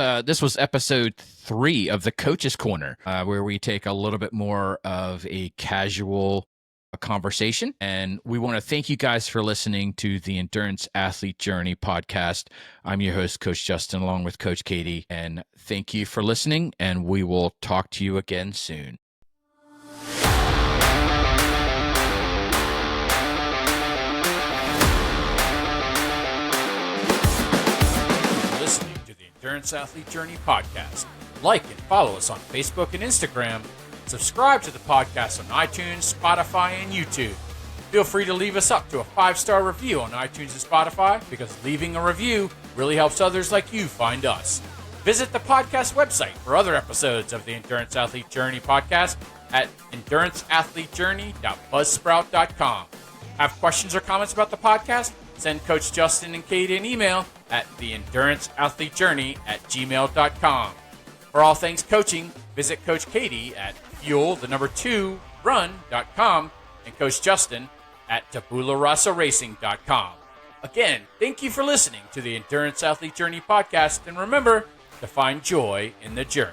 episode 3 of the Coach's Corner, where we take a little bit more of a casual conversation, and we want to thank you guys for listening to the Endurance Athlete Journey podcast. I'm your host, Coach Justin, along with Coach Katie, and thank you for listening. And we will talk to you again soon. Listening to the Endurance Athlete Journey podcast. Like and follow us on Facebook and Instagram. Subscribe to the podcast on iTunes, Spotify, and YouTube. Feel free to leave us up to a 5-star review on iTunes and Spotify because leaving a review really helps others like you find us. Visit the podcast website for other episodes of the Endurance Athlete Journey podcast at enduranceathletejourney.buzzsprout.com. Have questions or comments about the podcast? Send Coach Justin and Kate an email at theenduranceathletejourney@gmail.com. For all things coaching, visit Coach Katie at fuel2run.com and Coach Justin at tabularasaracing.com. Again, thank you for listening to the Endurance Athlete Journey podcast, and remember to find joy in the journey.